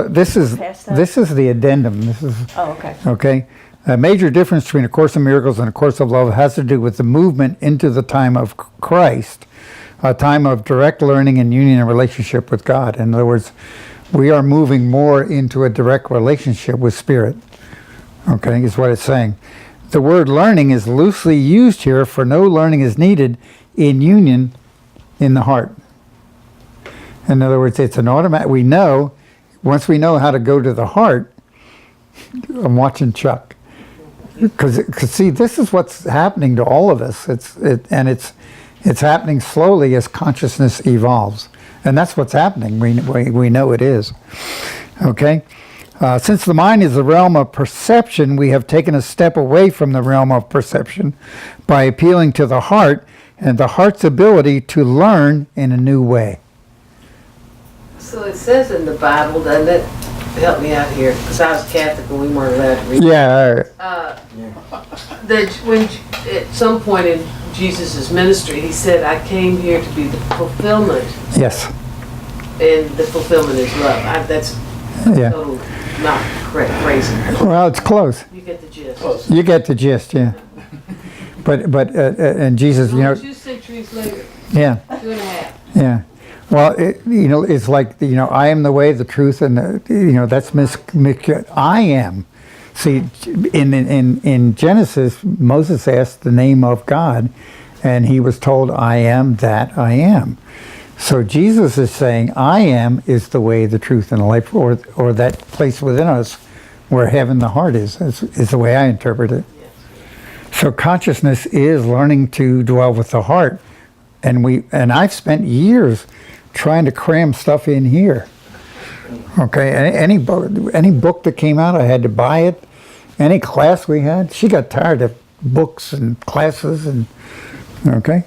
this is the addendum. This is, Oh, okay. okay. A major difference between A Course in Miracles and A Course of Love has to do with the movement into the time of Christ, a time of direct learning and union and relationship with God. In other words, we are moving more into a direct relationship with Spirit. Okay, is what it's saying. The word learning is loosely used here, for no learning is needed in union in the heart. In other words, it's an automatic, we know, once we know how to go to the heart, I'm watching Chuck. Because see, this is what's happening to all of us. It's happening slowly as consciousness evolves. And that's what's happening. We know it is. Okay? Since the mind is the realm of perception, we have taken a step away from the realm of perception by appealing to the heart and the heart's ability to learn in a new way. So it says in the Bible, doesn't it? Help me out here, because I was Catholic and we weren't allowed to read. Yeah. That when at some point in Jesus' ministry, he said, "I came here to be the fulfillment." Yes. And the fulfillment is love. That's Yeah. total not correct phrasing. Well, it's close. You get the gist. You get the gist, yeah. But and Jesus, you know. 2 centuries later. Yeah. 2.5. Yeah. Well, it's like, I am the way, the truth, and that's I am. See, in Genesis, Moses asked the name of God, and he was told, I am that I am. So Jesus is saying, I am is the way, the truth, and the life, or that place within us where heaven, the heart is the way I interpret it. So consciousness is learning to dwell with the heart. And I've spent years trying to cram stuff in here. Okay, any book that came out, I had to buy it. Any class we had, she got tired of books and classes, and okay,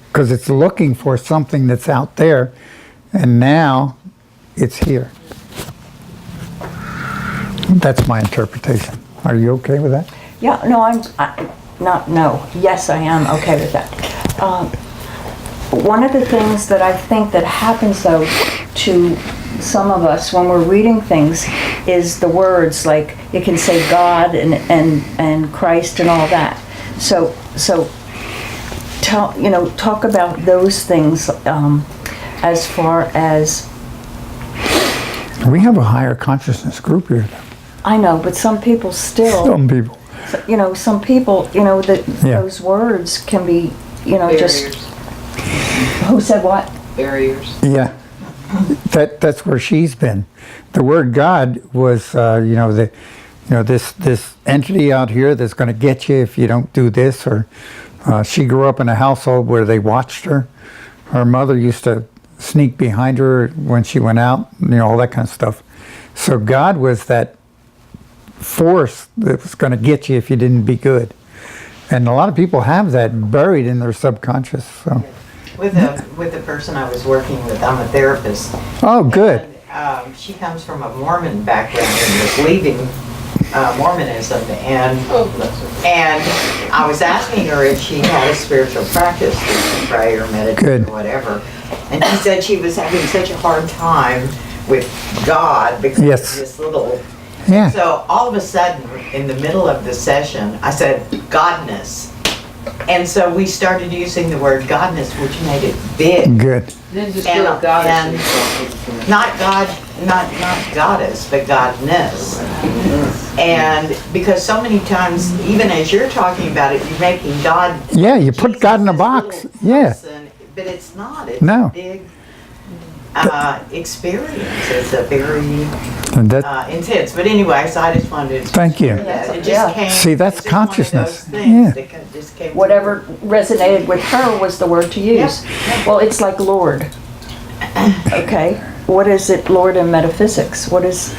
because it's looking for something that's out there, and now it's here. That's my interpretation. Are you okay with that? Yeah, no, yes, I am okay with that. One of the things that I think that happens, though, to some of us when we're reading things is the words, like it can say God and Christ and all that. So talk about those things as far as. We have a higher consciousness group here. I know, but some people still. Some people. Some people, those words can be, Barriers. just. Who said what? Barriers. Yeah, that's where she's been. The word God was, this entity out here that's going to get you if you don't do this. Or she grew up in a household where they watched her. Her mother used to sneak behind her when she went out. All that kind of stuff. So God was that force that was going to get you if you didn't be good. And a lot of people have that buried in their subconscious. So. With the person I was working with, I'm a therapist. Oh, good. And, she comes from a Mormon background and was leaving Mormonism, and I was asking her if she had a spiritual practice, to pray or meditate or whatever, and she said she was having such a hard time with God because of this little. Yeah. So all of a sudden, in the middle of the session, I said, Godness. And so we started using the word Godness, which made it big. Good. Then just And God not God not goddess, but godness. And because so many times, even as you're talking about it, you're making God. Yeah, you put God in a this box. little Yeah. person, but it's not. It's No. a big experience. It's a very And that, intense. But anyway, so I just wanted to. Thank you. Yeah, it just Yeah. came. See, that's it's just one of consciousness. those things Yeah. that just came. Whatever resonated with her was the word to use. Well, it's like Lord. Okay, what is it, Lord in metaphysics? What is,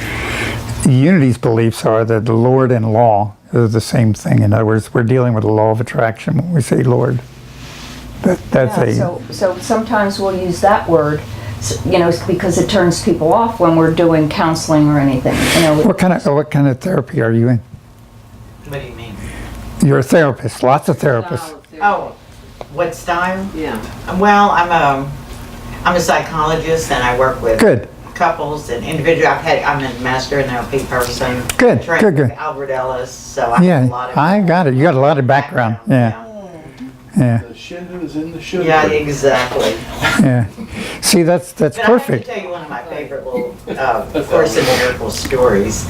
Unity's beliefs are that the Lord and law are the same thing. In other words, we're dealing with the law of attraction when we say Lord. That's yeah, so sometimes we'll use that word, because it turns people off when we're doing counseling or anything, What kind of therapy are you in? What do you mean? You're a therapist. Lots of therapists. Style of therapy. Oh, what style? Yeah. Well, I'm a psychologist and I work with Good. couples and individuals. I'm a master NLP person. Good, Trained good, good. with Albert Ellis, so I have a Yeah, lot of. I got it. You got a lot of background. Yeah, yeah, The shindu is in the sugar. Yeah, exactly. yeah. See, that's But perfect. I have to tell you one of my favorite little Course in Miracles stories.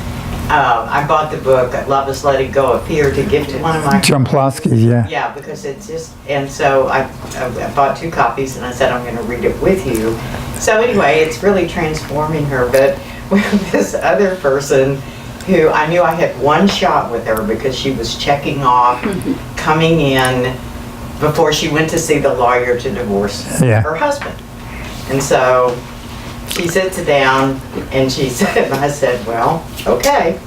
I bought the book Love Is Letting Go of Fear to give to one of my. Jumplowski's, yeah. Yeah, because it's just, and so I bought 2 copies and I said I'm going to read it with you. So anyway, it's really transforming her. But with this other person who I knew I had one shot with her because she was checking off coming in before she went to see the lawyer to divorce Yeah. her husband. And so she sits down and she said, I said, well, okay,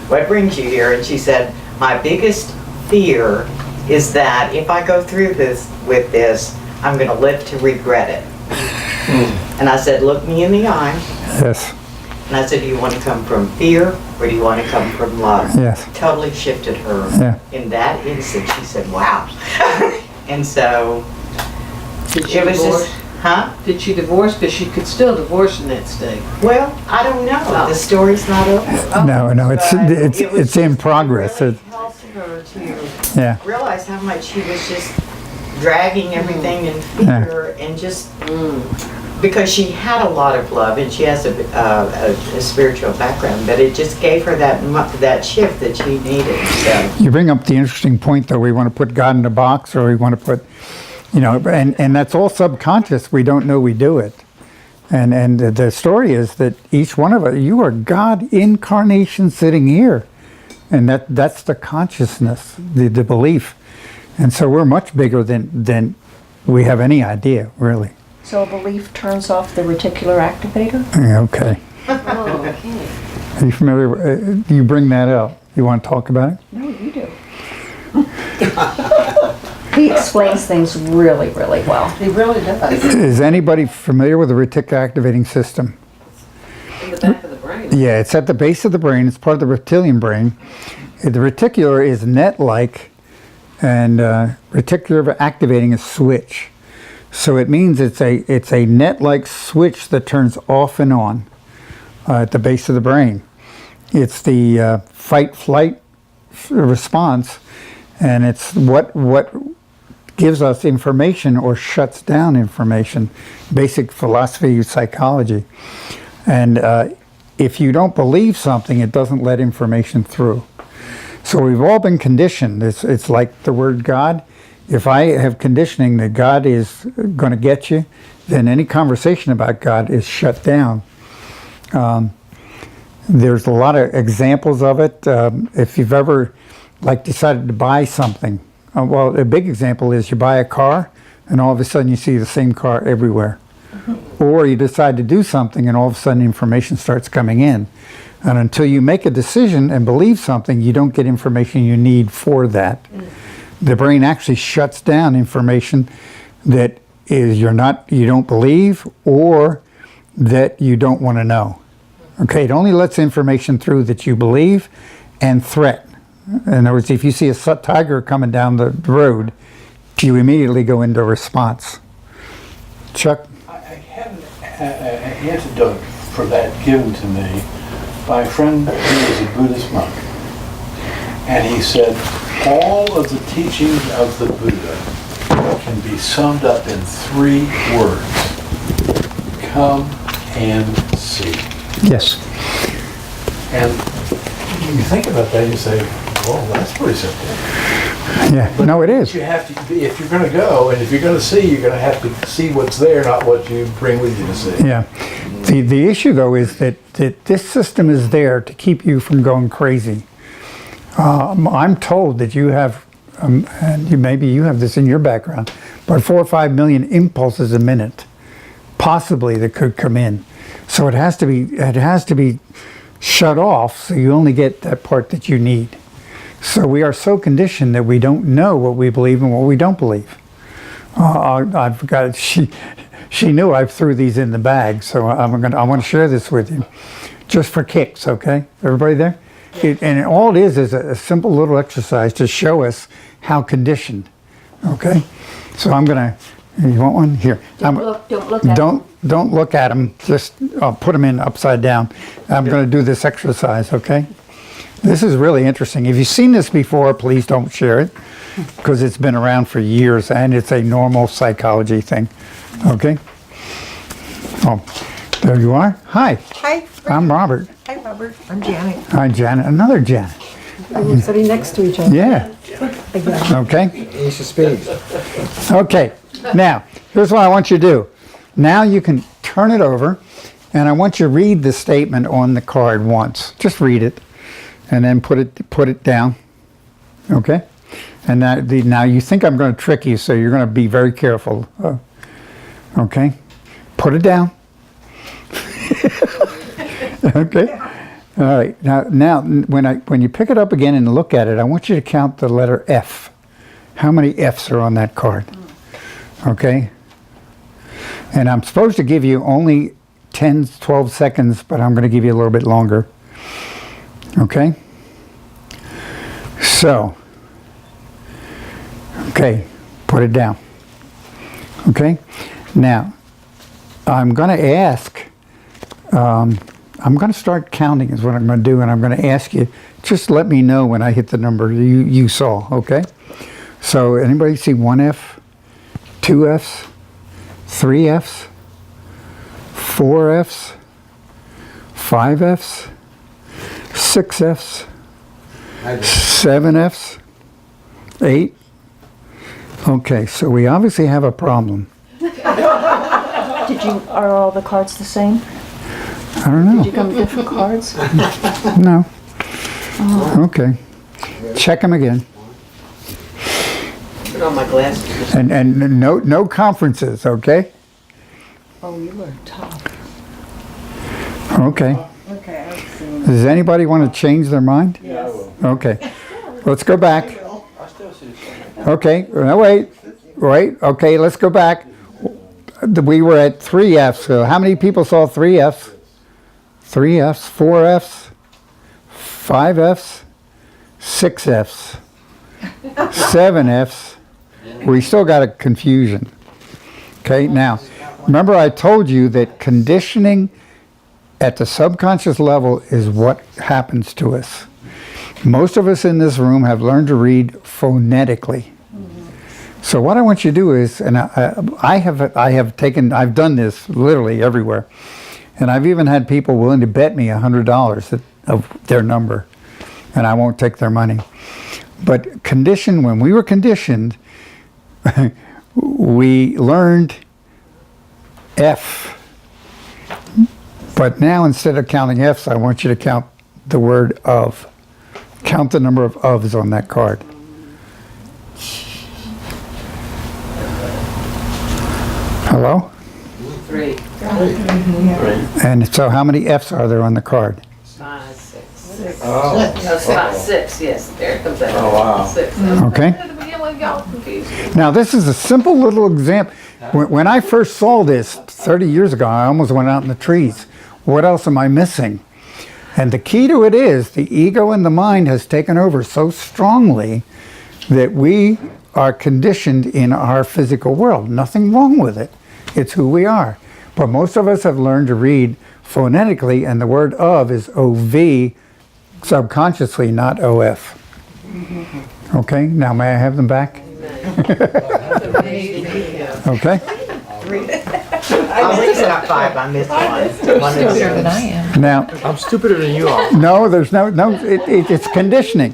what brings you here? And she said, my biggest fear is that if I go through with this, I'm going to live to regret it. And I said, look me in the eye. Yes, And I said, do you want to come from fear or do you want to come from love? yes, Totally shifted her. yeah. In that instant, she said, wow. And so Did she it was divorce? just, huh? Did she divorce? Because she could still divorce in that state. Well, I don't know. The story's not over. No, it's But it was it's in just progress. really helped her to Yeah, realize how much she was just dragging everything in fear and just because she had a lot of love and she has a spiritual background, but it just gave her that shift that she needed. So you bring up the interesting point, though. We want to put God in a box, or we want to put, and that's all subconscious. We don't know we do it. And the story is that each one of us, you are God incarnation sitting here. And that's the consciousness, the belief. And so we're much bigger than we have any idea, really. so a belief turns off the reticular activator? Yeah, okay. Oh, okay. Are you familiar? You bring that up. You want to talk about it? No, you do. He explains things really, really well. He really does. Is anybody familiar with the reticular activating system? In the back of the brain. Yeah, it's at the base of the brain. It's part of the reptilian brain. The reticular is net-like, and reticular activating is switch. So it means it's a net-like switch that turns off and on at the base of the brain. It's the fight-flight response, and it's what gives us information or shuts down information. Basic philosophy of psychology. And if you don't believe something, it doesn't let information through. So we've all been conditioned. It's like the word God. If I have conditioning that God is going to get you, then any conversation about God is shut down. There's a lot of examples of it. If you've ever decided to buy something, well, a big example is you buy a car and all of a sudden you see the same car everywhere. Or you decide to do something and all of a sudden information starts coming in. And until you make a decision and believe something, you don't get information you need for that. The brain actually shuts down information that is you don't believe or that you don't want to know. Okay, it only lets information through that you believe and threat. In other words, if you see a tiger coming down the road, you immediately go into response. Chuck? I had an antidote for that given to me by a friend who was a Buddhist monk. And he said, all of the teachings of the Buddha can be summed up in 3 words. Come and see. Yes. And you think about that, you say, well, that's pretty simple. Yeah. No, it is. You have to, if you're gonna go, and if you're gonna see, you're gonna have to see what's there, not what you bring with you to see. Yeah. The issue, though, is that this system is there to keep you from going crazy. I'm told that you have, and maybe you have this in your background, but 4 or 5 million impulses a minute, possibly, that could come in. So it has to be shut off, so you only get that part that you need. So we are so conditioned that we don't know what we believe and what we don't believe. I've got she knew I threw these in the bag, so I want to share this with you, just for kicks. Okay, everybody there? And all it is a simple little exercise to show us how conditioned. Okay, so I'm gonna. You want one? Here. Don't look at them. Don't look at them. Just put them in upside down. I'm going to do this exercise. Okay. This is really interesting. If you've seen this before, please don't share it, because it's been around for years and it's a normal psychology thing. Okay. Oh, there you are. Hi. Hi. I'm Robert. Hi, Robert. I'm Janet. Hi, Janet. Another Janet. We're sitting next to each other. Yeah. Again. Okay. Ace of spades. Okay. Now, here's what I want you to do. Now you can turn it over, and I want you to read the statement on the card once. Just read it, and then put it down. Okay. And now you think I'm going to trick you, so you're going to be very careful. Okay. Put it down. Okay. All right. Now, when you pick it up again and look at it, I want you to count the letter F. How many F's are on that card? Okay. And I'm supposed to give you only 10, 12 seconds, but I'm going to give you a little bit longer. Okay. So. Okay. Put it down. Okay. Now, I'm going to ask. I'm going to start counting is what I'm going to do, and I'm going to ask you, just let me know when I hit the number you saw, okay? So anybody see 1 F, 2 Fs, 3 Fs, 4 Fs, 5 Fs, 6 Fs, 7 Fs, 8? Okay, so we obviously have a problem. Are all the cards the same? I don't know. Did you come with different cards? No. Okay. Check them again. Put on my glasses. And no conferences, okay? Oh, you were tough. Okay. Okay, I've seen. Does anybody want to change their mind? Yeah, I will. Okay. Let's go back. I still see something. Okay. No, wait. Okay, let's go back. We were at 3 Fs. So how many people saw 3 Fs? 3 Fs, 4 Fs, 5 Fs, 6 Fs, 7 Fs. We still got a confusion. Okay, now, remember I told you that conditioning at the subconscious level is what happens to us. Most of us in this room have learned to read phonetically. So what I want you to do is, and I've done this literally everywhere. And I've even had people willing to bet me $100 of their number, and I won't take their money. But when we were conditioned, we learned F. But now instead of counting Fs, I want you to count the word of. Count the number of ofs on that card. Hello? 3, And so how many Fs are there on the card? 5, 6. Oh. No, it's 5, 6, yes, there it comes out. Oh, wow. 6. Okay. At the beginning, when y'all confused. Now this is a simple little example. When I first saw this 30 years ago, I almost went out in the trees. What else am I missing? And the key to it is the ego and the mind has taken over so strongly that we are conditioned in our physical world. Nothing wrong with it. It's who we are. But most of us have learned to read phonetically, and the word of is OV subconsciously, not OF. Okay, now may I have them back? Okay. read it. I was at 5, I missed one. Stupider than I am. Now, I'm stupider than you are. no, there's no, it's conditioning.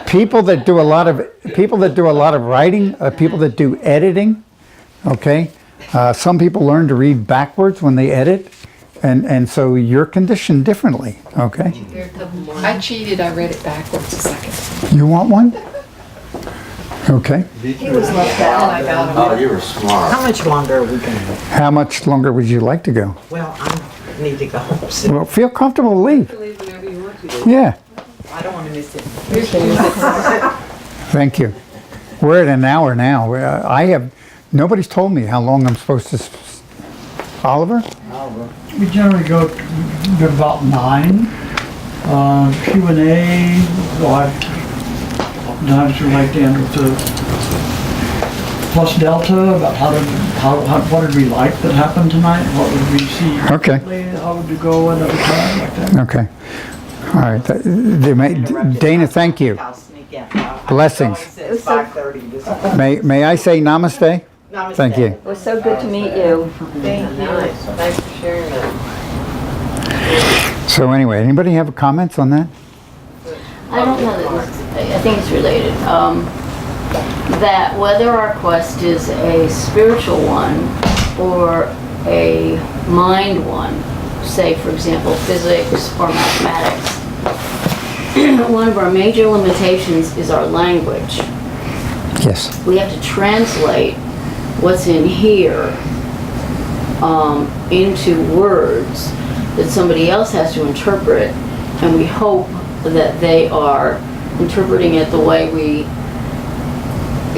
People that do a lot of writing, people that do editing, okay? Some people learn to read backwards when they edit, and so you're conditioned differently, okay? I cheated, I read it backwards a second. You want one? Okay. He was left out. Oh, you were smart. How much longer are we going to go? How much longer would you like to go? Well, I need to go home soon. Well, feel comfortable to leave. Leave whenever you want to. Yeah, I don't want to miss it. thank you. We're at an hour now. Nobody's told me how long I'm supposed to, Oliver? We generally go to about 9. Q&A, oftentimes we like to end with the plus delta about what did we like that happened tonight? What would we see? Okay. How would you go another time like that? Okay. All right. Dana, thank you. I'll sneak in. Blessings. It's 5:30 this morning. May I say namaste? Namaste. Thank you. It was so good to meet you. Nice, thanks for sharing that. So anyway, anybody have comments on that? I don't know that I think it's related. That whether our quest is a spiritual one or a mind one, say for example physics or mathematics, one of our major limitations is our language. Yes. We have to translate what's in here into words that somebody else has to interpret, and we hope that they are interpreting it the way we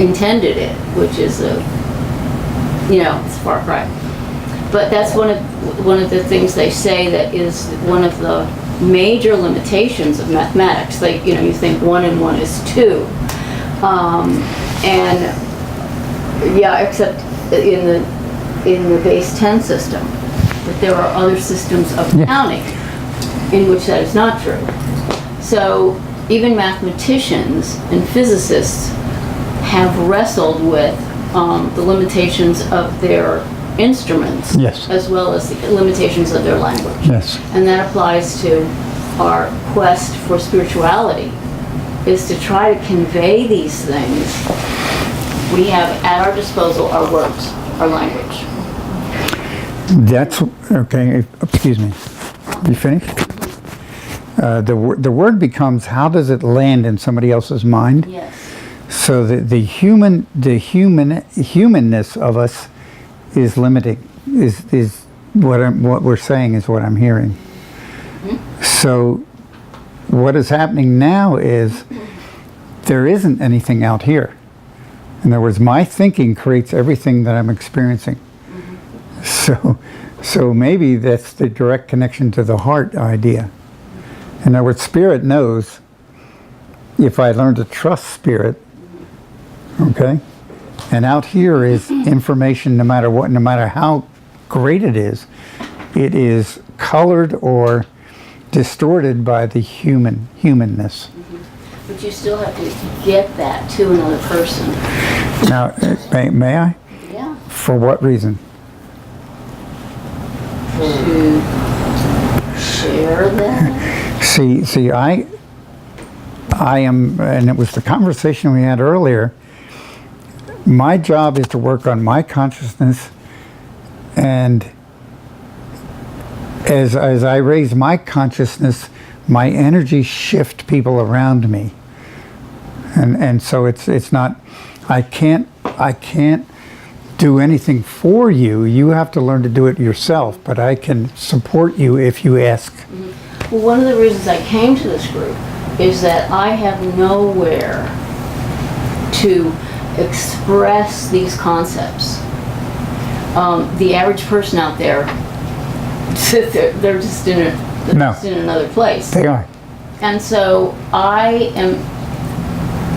intended it, which is it's a far cry. But that's one of the things they say that is one of the major limitations of mathematics. Like, you think 1 and 1 is 2. Except in the base 10 system. But there are other systems of counting in which that is not true. So even mathematicians and physicists have wrestled with the limitations of their instruments, Yes. as well as the limitations of their language. Yes. And that applies to our quest for spirituality, is to try to convey these things. We have at our disposal our words, our language. That's okay. Excuse me. You finished? The word becomes, how does it land in somebody else's mind? Yes. So the humanness of us is limiting. Is what we're saying is what I'm hearing. Mm-hmm. So what is happening now is there isn't anything out here. In other words, my thinking creates everything that I'm experiencing. So maybe that's the direct connection to the heart idea. In other words, spirit knows if I learn to trust spirit, okay? And out here is information, no matter what, no matter how great it is colored or distorted by the humanness. But you still have to get that to another person. Now, may I? Yeah. For what reason? To share that. See, I am, and it was the conversation we had earlier, my job is to work on my consciousness, and as I raise my consciousness, my energy shift people around me. And so it's not, I can't do anything for you. You have to learn to do it yourself, but I can support you if you ask. Well, one of the reasons I came to this group is that I have nowhere to express these concepts. The average person out there, they're just in another place. They are. And so I am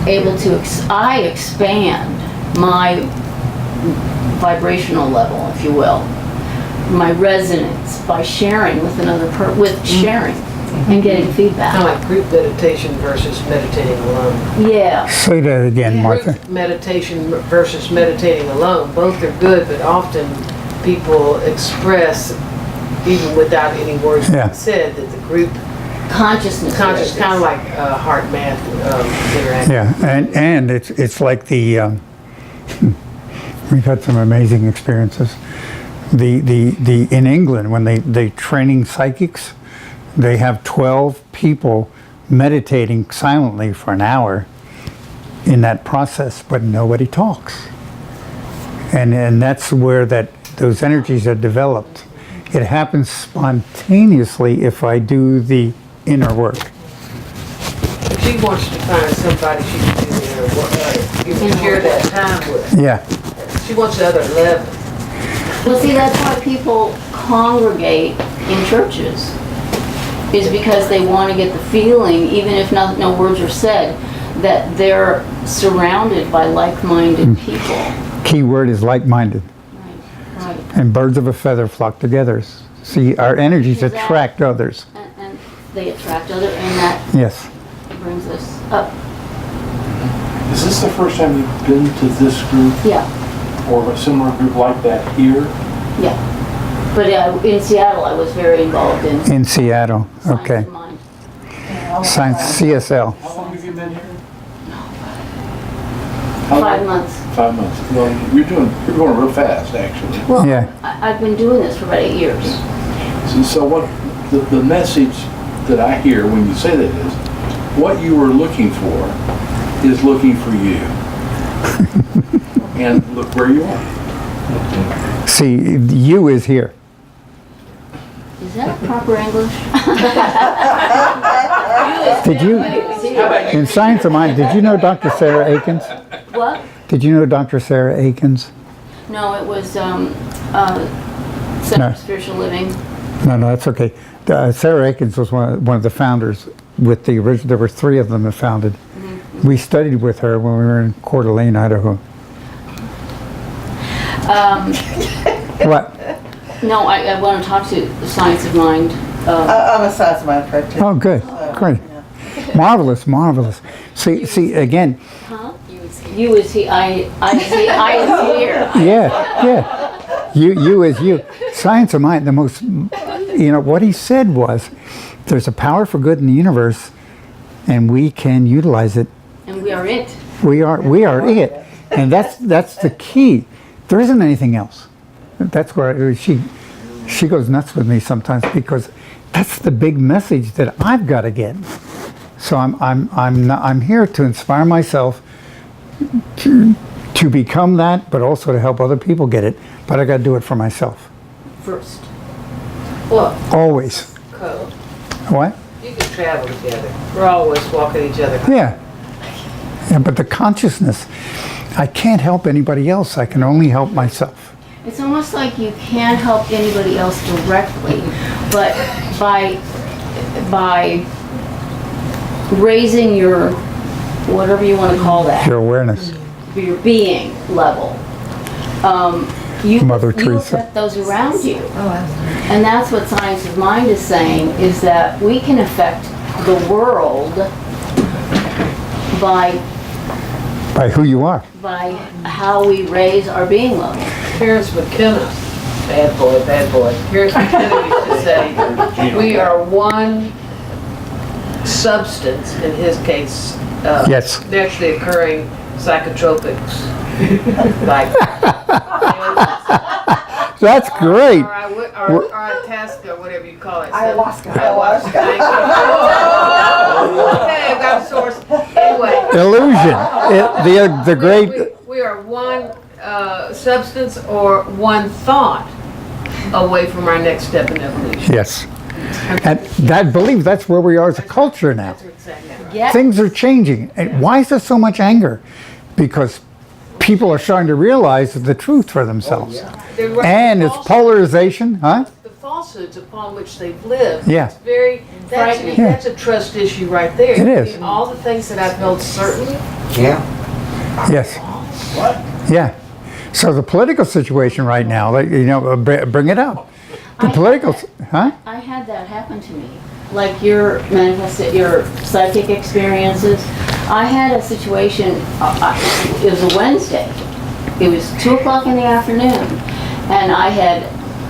able to expand my vibrational level, if you will, my resonance by sharing with another sharing. and getting Kind of feedback. like group meditation versus meditating alone. Yeah, Say that again, Martha. Group meditation versus meditating alone, both are good, but often people express, even without any words Yeah. being said, that the group consciousness. conscious, kind of like heart math interaction. Yeah, and it's like the we've had some amazing experiences. The in England when they training psychics, they have 12 people meditating silently for an hour in that process, but nobody talks. And that's where those energies are developed. It happens spontaneously if I do the inner work. She wants to find somebody she can do their work, you can share that time with. Yeah. She wants the other 11. Well, see, that's why people congregate in churches, is because they want to get the feeling, even if no words are said, that they're surrounded by like-minded people. Key word is like-minded. Right. And birds of a feather flock together. See, our energies Exactly. attract others. And they attract other, and that Yes. brings us up. Is this the first time you've been to this group Yeah, or a similar group like that here? yeah. But in Seattle, I was very involved in In Seattle. Science Okay. of Mind. Science CSL. How long have you been here? 5 months. 5 months. Well, you're going real fast, actually. Well, Yeah. I've been doing this for about 8 years. So what the message that I hear when you say that is, what you were looking for is looking for you. And look where you are. See, you is here. Is that proper English? Did you, in Science of Mind, did you know Dr. Sarah Akins? What? Did you know Dr. Sarah Akins? No, it was Center No. for Spiritual Living. No, that's okay. Sarah Akins was one of the founders with the original. There were 3 of them that founded. We studied with her when we were in Coeur d'Alene, Idaho. What? No, I want to talk to the Science of Mind. I'm a science mind practitioner. Oh, good, great, marvelous, marvelous. See again. Huh? You is he, I see, I is here. Yeah. You as you. Science of Mind. The most, what he said was, there's a power for good in the universe, and we can utilize it. And we are it. We are it, and that's the key. There isn't anything else. That's where she goes nuts with me sometimes, because that's the big message that I've got to get. So I'm here to inspire myself to become that, but also to help other people get it. But I got to do it for myself. First. Well, Always. Code, What? you can travel together. We're always walking each other. Yeah. Yeah, but the consciousness, I can't help anybody else. I can only help myself. It's almost like you can't help anybody else directly, but by raising your, whatever you want to call that, Your awareness. your being level, you Mother you Teresa. affect those around you. And that's what Science of Mind is saying, is that we can affect the world by By who you are. how we raise our being level. Terrence McKenna, bad boy. Terrence McKenna used to say, we are one substance, in his case, Yes. naturally occurring psychotropics. Like, That's great. or Itasca, whatever you call it. Ayahuasca. Ayahuasca. Thank you. Okay, I've got a source. Anyway. Illusion. The great. We are one substance or one thought away from our next step in evolution. Yes. And that belief, that's where we are as a culture now. That's what it's saying. Yes. Things are changing. And why is there so much anger? Because people are starting to realize the truth for themselves. And it's polarization, huh? The falsehoods upon which they've lived. Yeah. It's very, that's a trust issue right there. It is. I mean, all the things that I've held certain. Yeah. Yes. Yeah. So the political situation right now, bring it up. The political, huh? I had that happen to me. like your your psychic experiences. I had a situation, it was a Wednesday. It was 2 o'clock in the afternoon, and I had,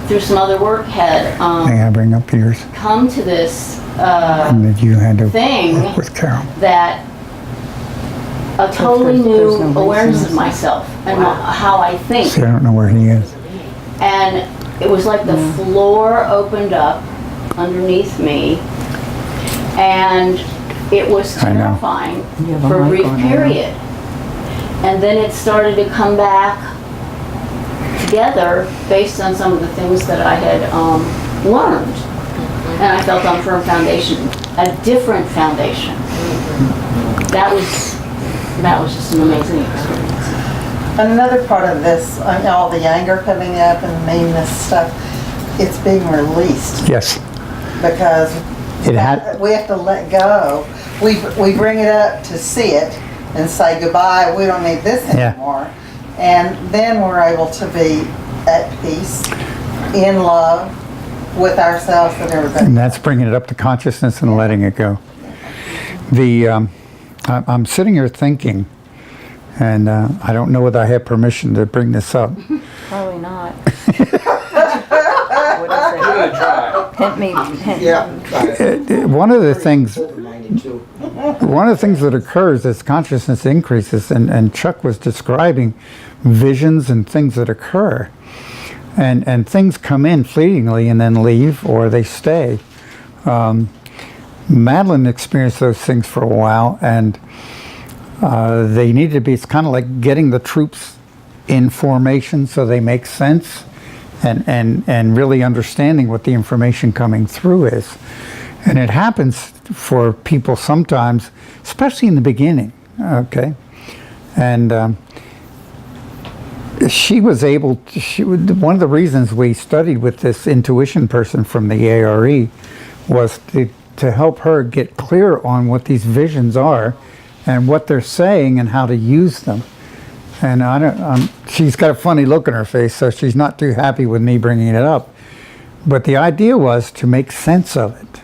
through some other work, had May I bring up yours? come to this And that you had to thing work with Carol. that a totally There's new no awareness reason. of myself and how I think. See, I don't know where he is. And it was like the floor opened up underneath me, and it was I know. terrifying You have a for a mic brief on, I know. period. And then it started to come back together based on some of the things that I had learned. And I felt on firm foundation, a different foundation. That was just an amazing experience. Another part of this, all the anger coming up and the meanness stuff, it's being released Yes. because It had, we have to let go. We bring it up to see it and say goodbye, we don't need this Yeah. anymore. And then we're able to be at peace, in love with ourselves and everybody. and that's bringing it up to consciousness and letting it go. I'm sitting here thinking, and I don't know whether I have permission to bring this up. Probably not. Give it a try. Hint me, hint. Yeah. One of the things 92. One of the things that occurs as consciousness increases, and Chuck was describing visions and things that occur, and things come in fleetingly and then leave, or they stay. Madeline experienced those things for a while, and they need to be, it's kind of like getting the troops in formation so they make sense, and really understanding what the information coming through is. And it happens for people sometimes, especially in the beginning, okay? And she was able to, one of the reasons we studied with this intuition person from the ARE was to help her get clear on what these visions are and what they're saying and how to use them. And she's got a funny look on her face, so she's not too happy with me bringing it up. But the idea was to make sense of it.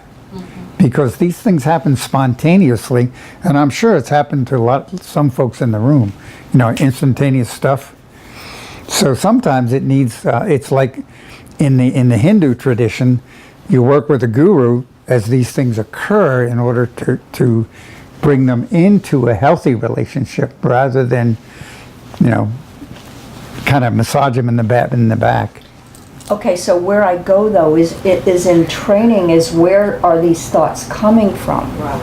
Because these things happen spontaneously, and I'm sure it's happened to some folks in the room, instantaneous stuff. So sometimes it needs, it's like in the Hindu tradition, you work with a guru as these things occur in order to bring them into a healthy relationship rather than, kind of massage them in the back. Okay, so where I go though is in training is where are these thoughts coming from? Right.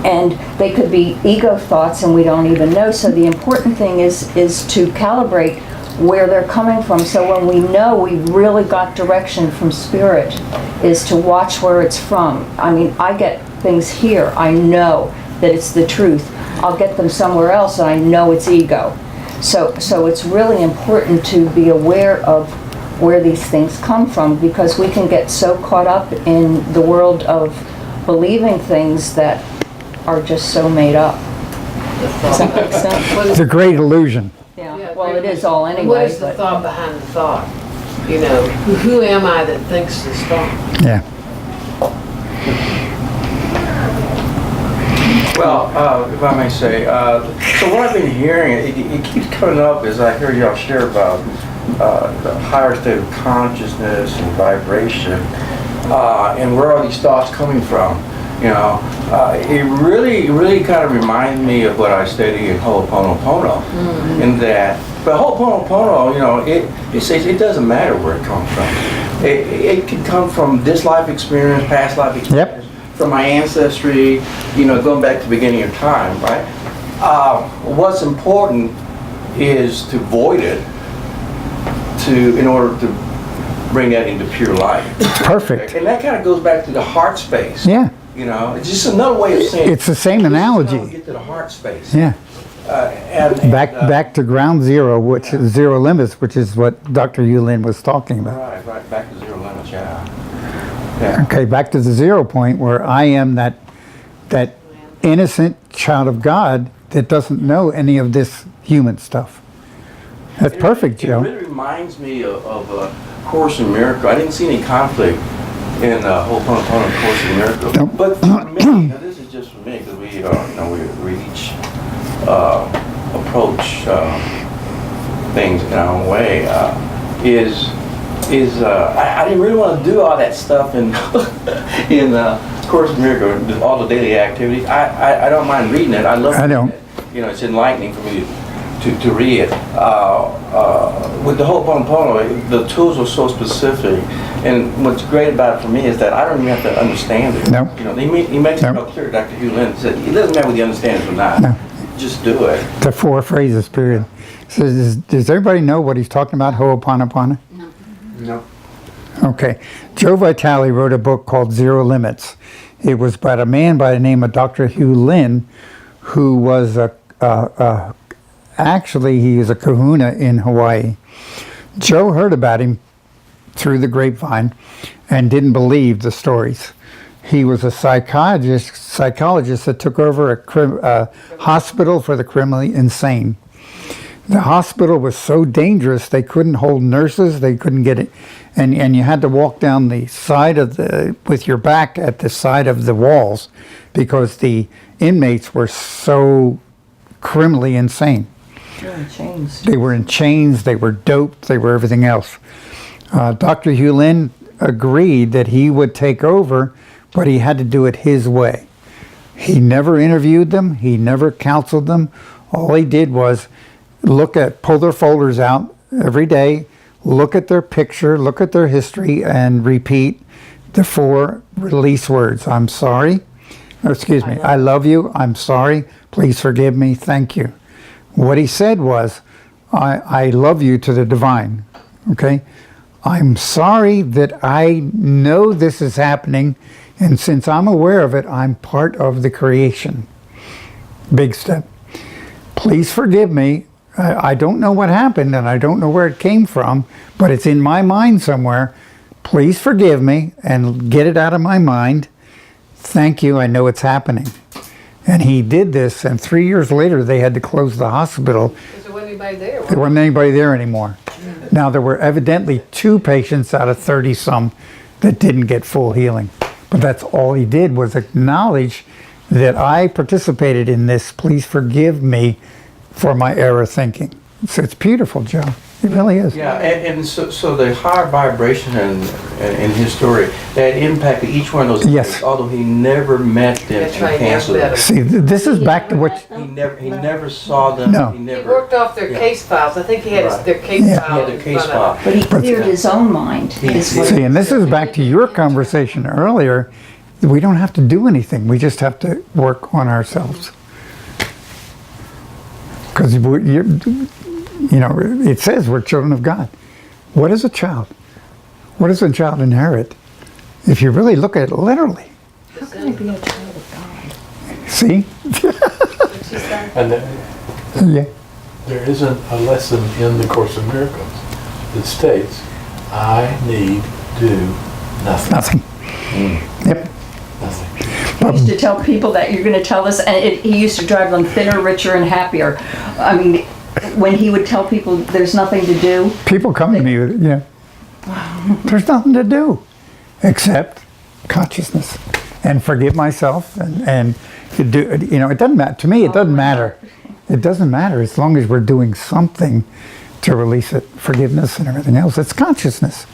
And they could be ego thoughts and we don't even know. So the important thing is to calibrate where they're coming from. So when we know we really got direction from spirit, is to watch where it's from. I mean, I get things here, I know that it's the truth. I'll get them somewhere else and I know it's ego. So it's really important to be aware of where these things come from, because we can get so caught up in the world of believing things that are just so made up. Does that make sense? It's a great illusion. Yeah, well, it is all anyway. What is the but- thought behind the thought? Who am I that thinks this thought? Yeah. Well, if I may say, so what I've been hearing, it keeps coming up as I hear y'all share about the higher state of consciousness and vibration, and where are these thoughts coming from? It really kind of reminds me of what I study in Ho'oponopono, in that, but Ho'oponopono, it says it doesn't matter where it comes from. It can come from this life experience, past life experience. Yep. From my ancestry, going back to the beginning of time, right? What's important is to void it in order to bring that into pure light. Perfect. And that kind of goes back to the heart space. Yeah. It's just another way of saying It's the same analogy. Get to the heart space. Yeah. Back to ground zero, which is zero limits, which is what Dr. Yulin was talking about. Right, back to zero limits, yeah. Okay, back to the 0 point where I am that innocent child of God that doesn't know any of this human stuff. That's perfect, Joe. It really reminds me of a Course in Miracles. I didn't see any conflict in Ho'oponopono, Course in Miracles. Nope. But for me, now this is just for me, because we, we each approach things in our own way. I didn't really want to do all that stuff in Course in Miracles, all the daily activities. I don't mind reading it. I love reading it. You know, it's enlightening for me to read it. With the Ho'oponopono, the tools are so specific, and what's great about it for me is that I don't even have to understand it. No. You know, he makes it real clear. Dr. Hugh Lynn said it doesn't matter whether you understand it or not. No. Just do it. The 4 phrases, period. So does everybody know what he's talking about, Ho'oponopono? No. Okay. Joe Vitale wrote a book called Zero Limits. It was by a man by the name of Dr. Hugh Lynn, who was actually he is a kahuna in Hawaii. Joe heard about him through the grapevine and didn't believe the stories. He was a psychologist that took over a hospital for the criminally insane. The hospital was so dangerous they couldn't hold nurses, they couldn't get it, and you had to walk down the side of with your back at the side of the walls because the inmates were so criminally insane. They're in chains. They were in chains, they were doped, they were everything else. Dr. Hugh Lynn agreed that he would take over, but he had to do it his way. He never interviewed them, he never counseled them. All he did was pull their folders out every day, look at their picture, look at their history, and repeat the 4 release words. I'm sorry. Excuse me. I love you. I'm sorry. Please forgive me. Thank you. What he said was, I love you to the divine. Okay? I'm sorry that I know this is happening, and since I'm aware of it, I'm part of the creation. Big step. Please forgive me. I don't know what happened, and I don't know where it came from, but it's in my mind somewhere. Please forgive me and get it out of my mind. Thank you. I know it's happening. And he did this, and 3 years later, they had to close the hospital. Because there wasn't anybody there. There wasn't anybody there anymore. Now, there were evidently 2 patients out of 30-some that didn't get full healing. But that's all he did was acknowledge that I participated in this. Please forgive me for my error thinking. So it's beautiful, Joe. It really is. Yeah, and so the higher vibration in his story that impacted each one of those Yes. kids, although he never met them That's and right, never canceled met them. them. See, this is back to what... He never saw them. No. He He never worked off their case files. I think he had Right. their case Yeah. file. He had in the case front of file. But he cleared his own mind. is what- See, and this is back to your conversation earlier. We don't have to do anything. We just have to work on ourselves. Because it says we're children of God. What is a child? What does a child inherit? If you really look at it literally. How can I be a child of God? See? And Yeah. there isn't a lesson in the Course in Miracles that states, I need do nothing. Nothing. Yep. Nothing. He used to tell people that you're going to tell us, and he used to drive them thinner, richer, and happier. I mean, when he would tell people there's nothing to do. People come to me with, there's nothing to do except consciousness and forgive myself and do, it doesn't matter. To me, it doesn't matter. It doesn't matter as long as we're doing something to release it, forgiveness and everything else. It's consciousness.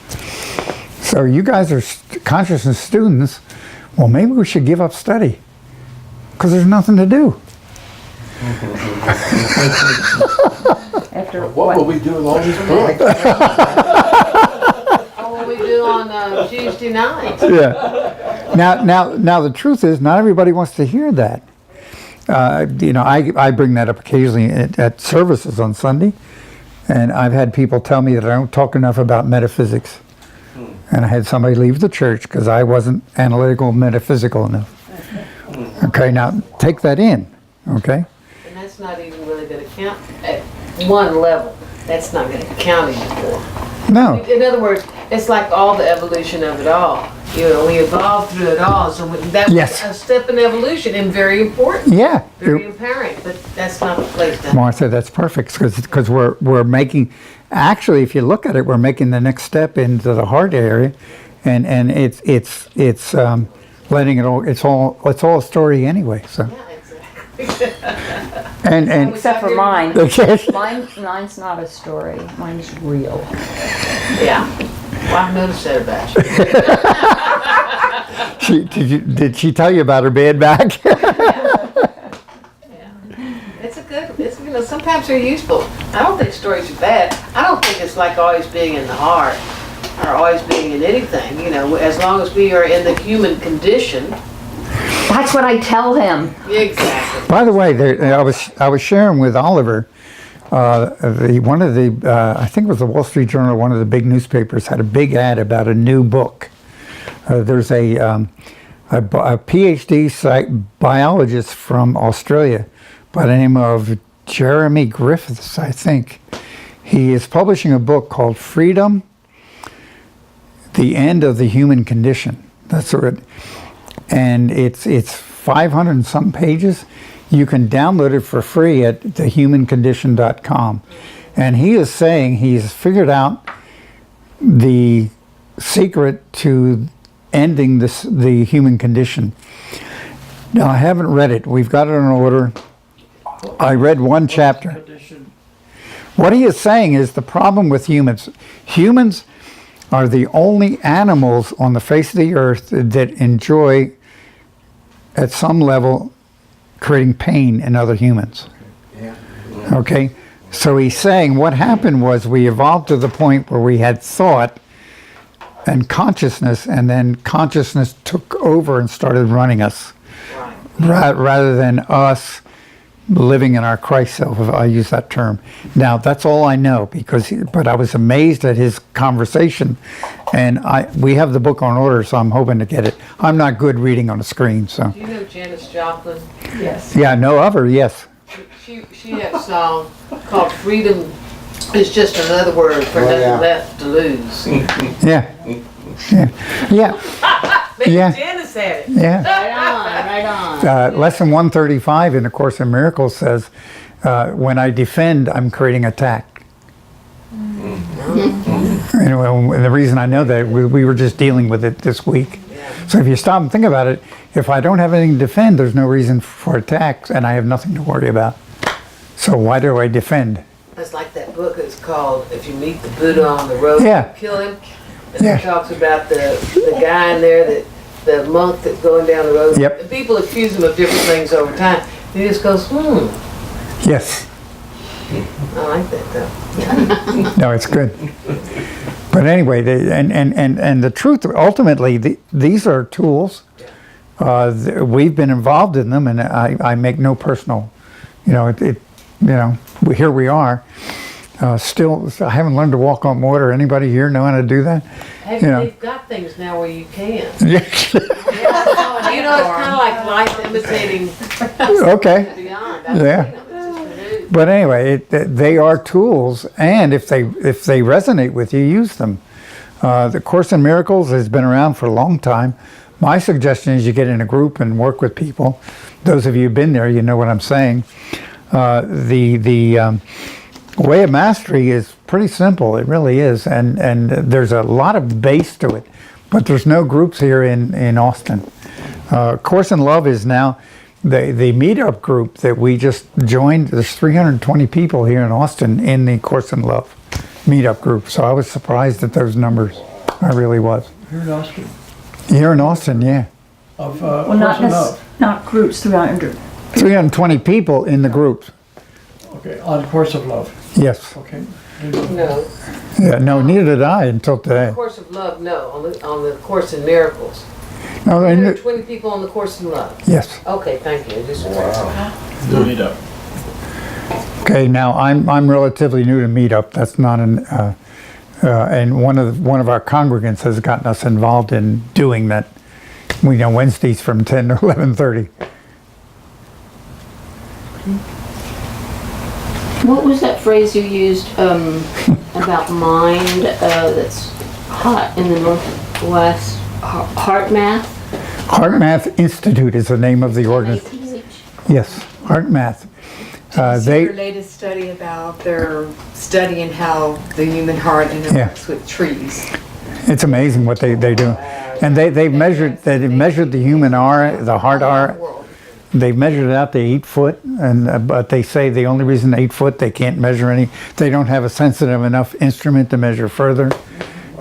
So you guys are consciousness students. Well, maybe we should give up study because there's nothing to do. After What will we do with all these books? What will we do on Tuesday night? Yeah. Now the truth is, not everybody wants to hear that. I bring that up occasionally at services on Sunday, and I've had people tell me that I don't talk enough about metaphysics. And I had somebody leave the church because I wasn't analytical, metaphysical enough. Okay, now take that in, okay? And that's not even really going to count at one level. That's not going to count anymore. No. In other words, it's like all the evolution of it all. We evolved through it all. So that's Yes. a step in evolution and very important. Yeah. Very apparent, but that's not the place to. Martha, that's perfect because we're making, actually, if you look at it, we're making the next step into the heart area, and it's letting it all. It's all a story anyway. So. And Except for mine. Okay. Mine's not a story. Mine's real. Yeah. Well, I've noticed that about you. Did she tell you about her bad back? Sometimes they're useful. I don't think stories are bad. I don't think it's like always being in the heart or always being in anything, as long as we are in the human condition. That's what I tell him. Exactly. By the way, I was sharing with Oliver, one of the, I think it was the Wall Street Journal, one of the big newspapers had a big ad about a new book. There's a PhD biologist from Australia by the name of Jeremy Griffiths, I think. He is publishing a book called Freedom, The End of the Human Condition. That's what and it's 500 and something pages. You can download it for free at thehumancondition.com. And he is saying he's figured out the secret to ending the human condition. Now, I haven't read it. We've got it in order. I read one chapter. What he is saying is the problem with humans are the only animals on the face of the earth that enjoy, at some level, creating pain in other humans. Okay? So he's saying what happened was we evolved to the point where we had thought and consciousness, and then consciousness took over and started running us, rather than us living in our Christ self, if I use that term. Now, that's all I know, but I was amazed at his conversation, and we have the book on order, so I'm hoping to get it. I'm not good reading on a screen, so. Do you know Janis Joplin? Yes. Yeah, I know of her, yes. She had a song called Freedom is Just Another Word for Nothing Left to Lose. Yeah. Yeah. Maybe Yeah. Janis had it. Yeah. Right on. Lesson 135 in the Course in Miracles says, when I defend, I'm creating attack. Anyway, and the reason I know that, we were just dealing with it this week. So if you stop and think about it, if I don't have anything to defend, there's no reason for attacks, and I have nothing to worry about. So why do I defend? It's like that book is called If You Meet the Buddha on the Road, Yeah. Kill Him. And it talks about the guy in there, the monk that's going down the road. Yep. And people accuse him of different things over time. And he just goes, Yes. I like that though. No, it's good. But anyway, and the truth, ultimately, these are tools. We've been involved in them, and I make no personal, here we are. Still, I haven't learned to walk on water. Anybody here know how to do that? Hey, they've got things now where you can. Yeah. It's kind of like life imitating Okay. beyond. Yeah. But anyway, they are tools, and if they resonate with you, use them. The Course in Miracles has been around for a long time. My suggestion is you get in a group and work with people. Those of you who've been there, you know what I'm saying. The way of mastery is pretty simple. It really is, and there's a lot of base to it. But there's no groups here in Austin. Course in Love is now the meetup group that we just joined. There's 320 people here in Austin in the Course in Love meetup group. So I was surprised at those numbers. I really was. Here in Austin. Here in Austin, yeah. Of Well, Course in Love. not groups, 300. 320 people in the groups. Okay, on Course of Love. Yes. Okay. No. Yeah. No, neither did I until today. Course of Love, no. On the Course in Miracles. No, There are 20 people on the Course in Love. yes. Okay, thank you. Meetup. Okay. Now I'm relatively new to meetup. That's not and one of our congregants has gotten us involved in doing that. We know Wednesdays from 10 to 11:30. What was that phrase you used about mind that's hot in the Northwest? Heart Math? Heart Math Institute is the name of the organization. Yes, Heart Math. Your latest study about their studying how the human heart interacts with trees. It's amazing what they do. And they've measured the human R, the heart R. They've measured it out to 8 foot, and but they say the only reason 8 foot, they can't measure any. They don't have a sensitive enough instrument to measure further.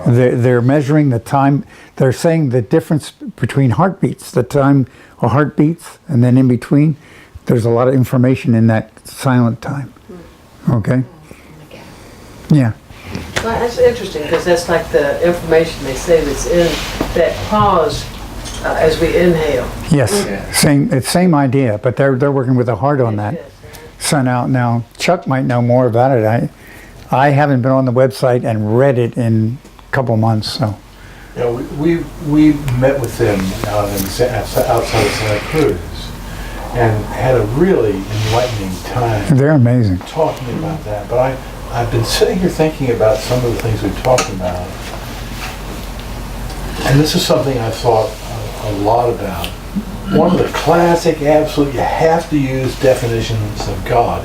They're measuring the time. They're saying the difference between heartbeats, the time a heart beats, and then in between, there's a lot of information in that silent time. Okay? Yeah. Well, that's interesting, because that's like the information they say that's in that pause as we inhale. Yes, same idea, but they're working with the heart on that. Sent out now. Chuck might know more about it. I haven't been on the website and read it in a couple months, so. Yeah, we met with them outside of Santa Cruz and had a really enlightening time. They're amazing. Talking about that, but I've been sitting here thinking about some of the things we've talked about, and this is something I've thought a lot about. One of the classic, absolute, you have to use definitions of God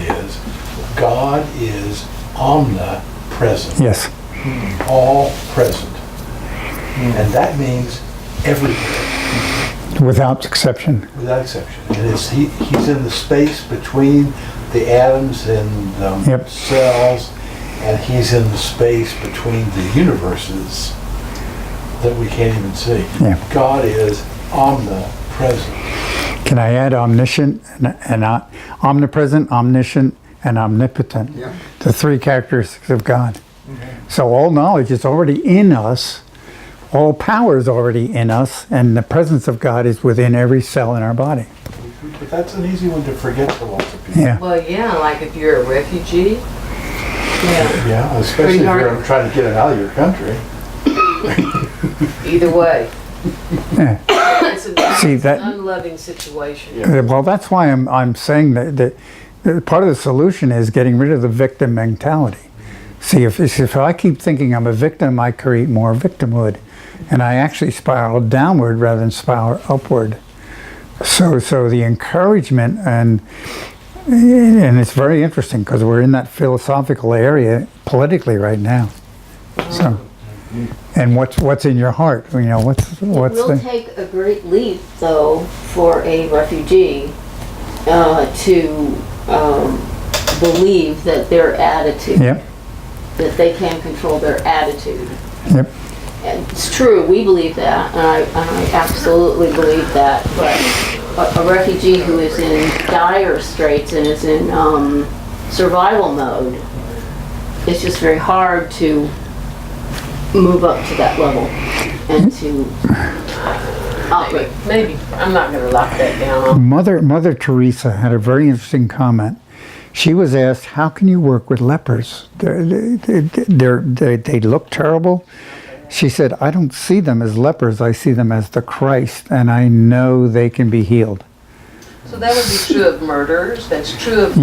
is omnipresent. Yes. All present. And that means everywhere. Without exception. Without exception. And he's in the space between the atoms and the cells, and he's in the space between the universes that we can't even see. Yeah. God is omnipresent. Can I add omniscient and omnipresent, omniscient, and omnipotent? Yeah. The 3 characteristics of God. So all knowledge is already in us, all power is already in us, and the presence of God is within every cell in our body. But that's an easy one to forget for lots of people. Yeah. Well, yeah, like if you're a refugee. Yeah. Yeah, especially if you're trying to get it out of your country. Either way. Yeah. It's an unloving situation. Well, that's why I'm saying that part of the solution is getting rid of the victim mentality. See, if I keep thinking I'm a victim, I create more victimhood. And I actually spiral downward rather than spiral upward. So the encouragement, and it's very interesting because we're in that philosophical area politically right now. So, and what's in your heart? You know, what's It will take a great leap, though, for a refugee to believe that their attitude, that they can control their attitude. Yep. And it's true, we believe that, and I absolutely believe that, but a refugee who is in dire straits and is in survival mode, it's just very hard to move up to that level and to operate. Maybe. I'm not going to lock that down. Mother Teresa had a very interesting comment. She was asked, how can you work with lepers? They look terrible. She said, I don't see them as lepers, I see them as the Christ, and I know they can be healed. So that would be true of murderers, that's true of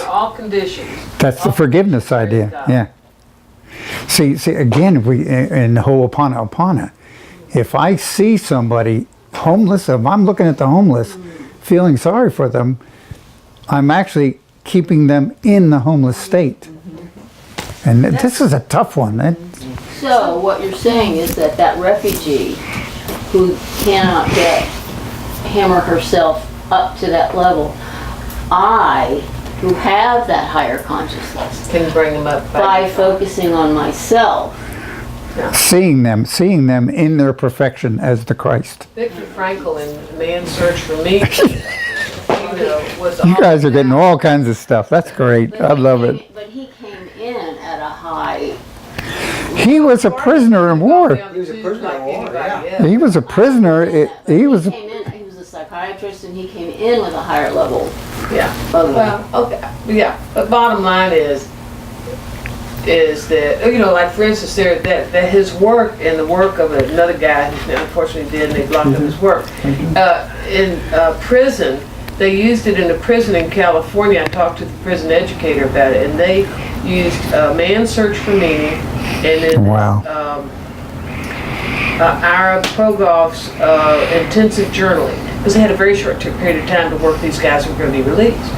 all conditions. That's the forgiveness idea, yeah. See, again, in the Ho'oponopono, if I see somebody homeless, if I'm looking at the homeless, feeling sorry for them, I'm actually keeping them in the homeless state. And this is a tough one. So what you're saying is that refugee who cannot get him or herself up to that level, I, who have that higher consciousness, can bring them up by focusing on myself. Seeing them in their perfection as the Christ. Viktor Frankl in Man's Search for Meaning, was you guys are getting all kinds of stuff. That's great. I love it. But he came in at a high. He was a prisoner in war. He was a prisoner in war, yeah. He was a prisoner. He was a psychiatrist, and he came in with a higher level. Yeah. Well, okay. Yeah. But bottom line is that, like for instance, that his work and the work of another guy who's now unfortunately dead, and they blocked up his work in prison. They used it in a prison in California. I talked to the prison educator about it, and they used Man's Search for Meaning, and then Ira Progoff's intensive journaling, because they had a very short period of time to work these guys who were going to be released.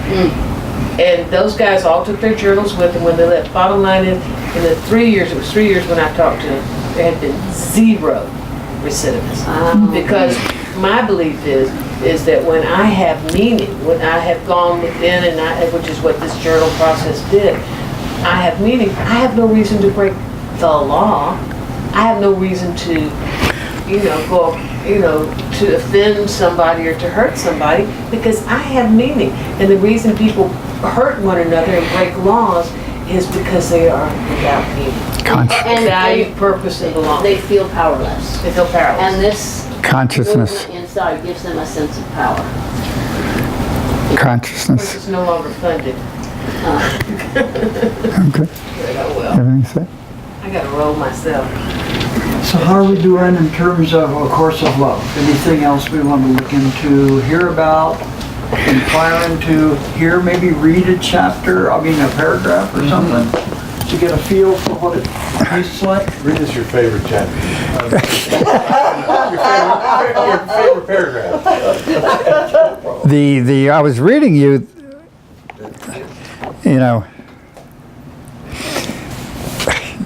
And those guys all took their journals with them when they left. Bottom line is, in the 3 years, it was 3 years when I talked to there had been zero recidivism. Because my belief is that when I have meaning, when I have gone within, which is what this journal process did, I have meaning, I have no reason to break the law. I have no reason to, go, to offend somebody or to hurt somebody, because I have meaning. And the reason people hurt one another and break laws is because they are without meaning. And value, purpose, and belonging. They feel powerless. They feel powerless. And this Consciousness. movement inside gives them a sense of power. Consciousness. It's no longer funded. Okay. Oh well. Everything said? I gotta roll myself. So how are we doing in terms of A Course of Love? Anything else we want to look into, hear about, inquire into, hear, maybe read a chapter, a paragraph or something, to get a feel for what it tastes like? Read us your favorite chapter. your favorite paragraph. I was reading you,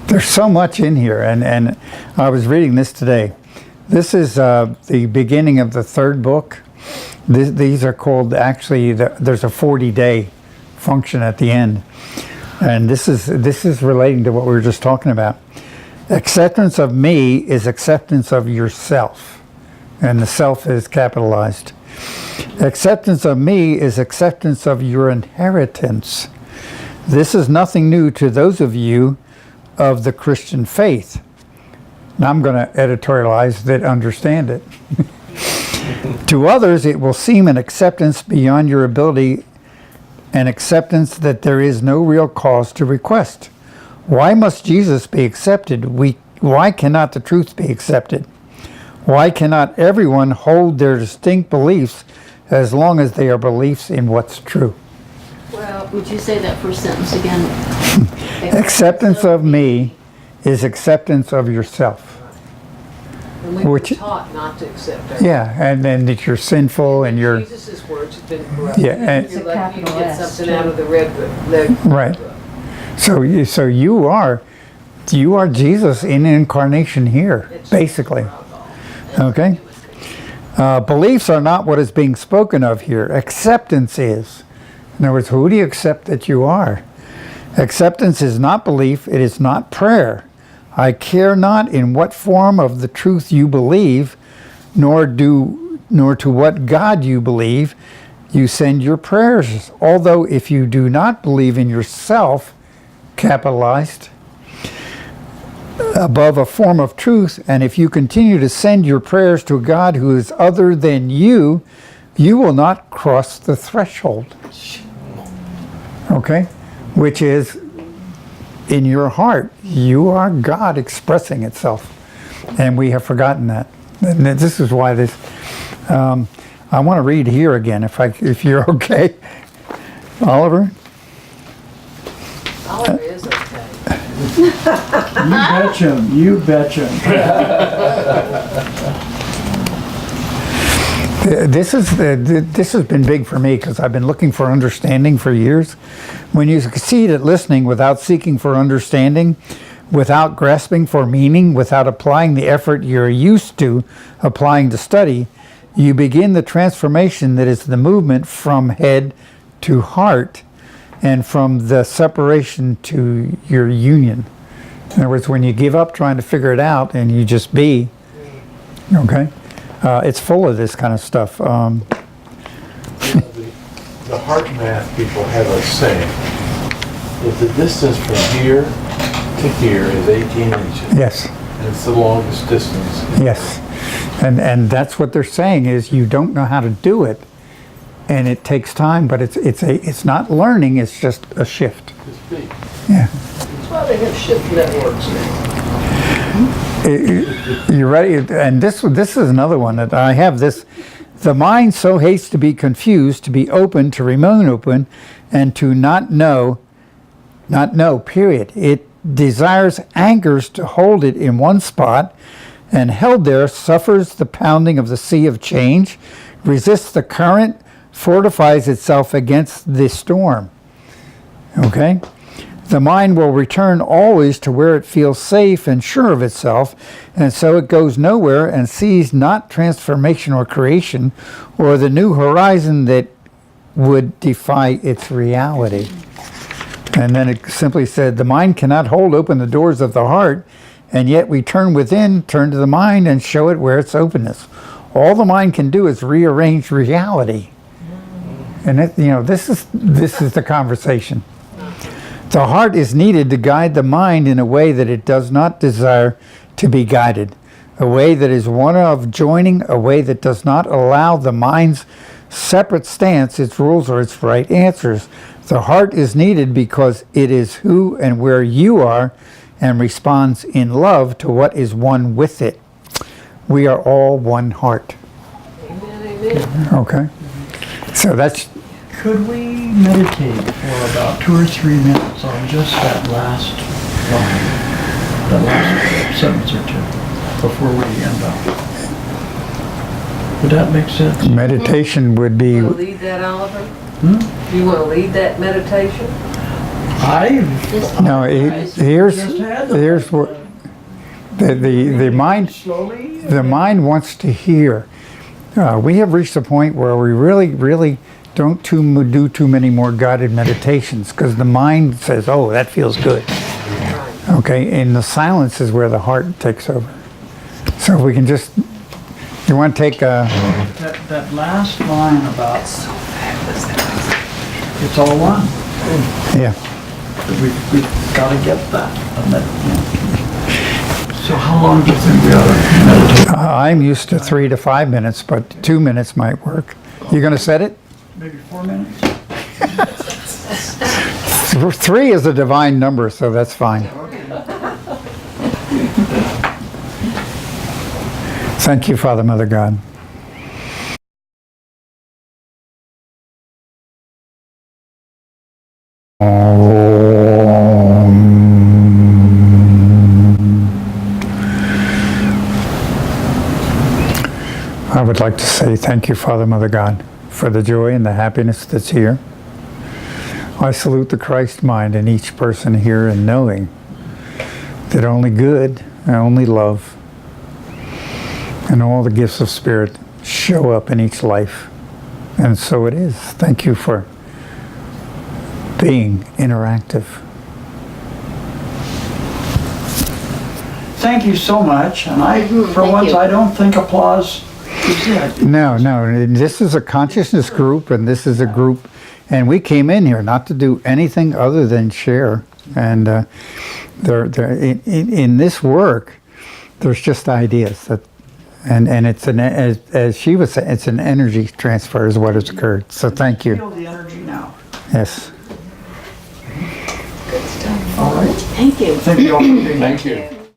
there's so much in here, and I was reading this today. This is the beginning of the third book. These are called, actually, there's a 40-day function at the end. And this is relating to what we were just talking about. Acceptance of me is acceptance of yourself. And the self is capitalized. Acceptance of me is acceptance of your inheritance. This is nothing new to those of you of the Christian faith. Now I'm going to editorialize that understand it. To others, it will seem an acceptance beyond your ability, an acceptance that there is no real cause to request. Why must Jesus be accepted? Why cannot the truth be accepted? Why cannot everyone hold their distinct beliefs as long as they are beliefs in what's true? Well, would you say that first sentence again? Acceptance of me is acceptance of yourself. And we were taught not to accept ourselves. Yeah, and then that you're sinful and you're... Jesus' words have been corrupted. Yeah, and- You're lucky you can get something out of the red book. Right. So you are Jesus in incarnation here, basically. Okay? Beliefs are not what is being spoken of here. Acceptance is. In other words, who do you accept that you are? Acceptance is not belief. It is not prayer. I care not in what form of the truth you believe, nor to what God you believe. You send your prayers. Although if you do not believe in yourself, capitalized, above a form of truth, and if you continue to send your prayers to God who is other than you, you will not cross the threshold. Okay? Which is, in your heart, you are God expressing itself. And we have forgotten that. And this is why this, I want to read here again, if you're okay. Oliver? Oliver is okay. You betcha. This has been big for me because I've been looking for understanding for years. When you succeed at listening without seeking for understanding, without grasping for meaning, without applying the effort you're used to applying to study, you begin the transformation that is the movement from head to heart and from the separation to your union. In other words, when you give up trying to figure it out and you just be, okay? It's full of this kind of stuff. The heart math people have a saying that the distance from here to here is 18 inches. Yes. And it's the longest distance. Yes. And that's what they're saying is you don't know how to do it. And it takes time, but it's not learning, it's just a shift. It's big. Yeah. That's why they have shift networks now. You're right, and this is another one that I have this. The mind so hates to be confused, to be open, to remain open, and to not know, period. It desires, angers to hold it in one spot, and held there suffers the pounding of the sea of change, resists the current, fortifies itself against the storm. Okay? The mind will return always to where it feels safe and sure of itself, and so it goes nowhere and sees not transformation or creation or the new horizon that would defy its reality. And then it simply said, the mind cannot hold open the doors of the heart, and yet we turn within, turn to the mind, and show it where its openness. All the mind can do is rearrange reality. And this is the conversation. The heart is needed to guide the mind in a way that it does not desire to be guided, a way that is one of joining, a way that does not allow the mind's separate stance, its rules, or its right answers. The heart is needed because it is who and where you are and responds in love to what is one with it. We are all one heart. Amen. Okay? So that's... Could we meditate for about 2 or 3 minutes on just that last line, that last sentence or two, before we end up? Would that make sense? Meditation would be... You want to lead that, Oliver? Hmm? You want to lead that meditation? No, here's what... The mind wants to hear. We have reached a point where we really don't do too many more guided meditations because the mind says, oh, that feels good. Okay, and the silence is where the heart takes over. So if we can just, you want to take a... That last line about it's all one. Yeah. We've got to get that. And that, So how long do you think we ought to meditate? I'm used to 3 to 5 minutes, but 2 minutes might work. You going to set it? Maybe 4 minutes? 3 is a divine number, so that's fine. Thank you, Father, Mother, God. I would like to say thank you, Father, Mother, God, for the joy and the happiness that's here. I salute the Christ mind in each person here and knowing that only good and only love and all the gifts of Spirit show up in each life. And so it is. Thank you for being interactive. Thank you so much. And for once, I don't think applause is it. No, this is a consciousness group, and this is a group, and we came in here not to do anything other than share. And in this work, there's just ideas that, and it's as she was saying, it's an energy transfer is what has occurred. So thank you. Feel the energy now. Yes. Good stuff. All right. Thank you. Thank you all for being here. Thank you.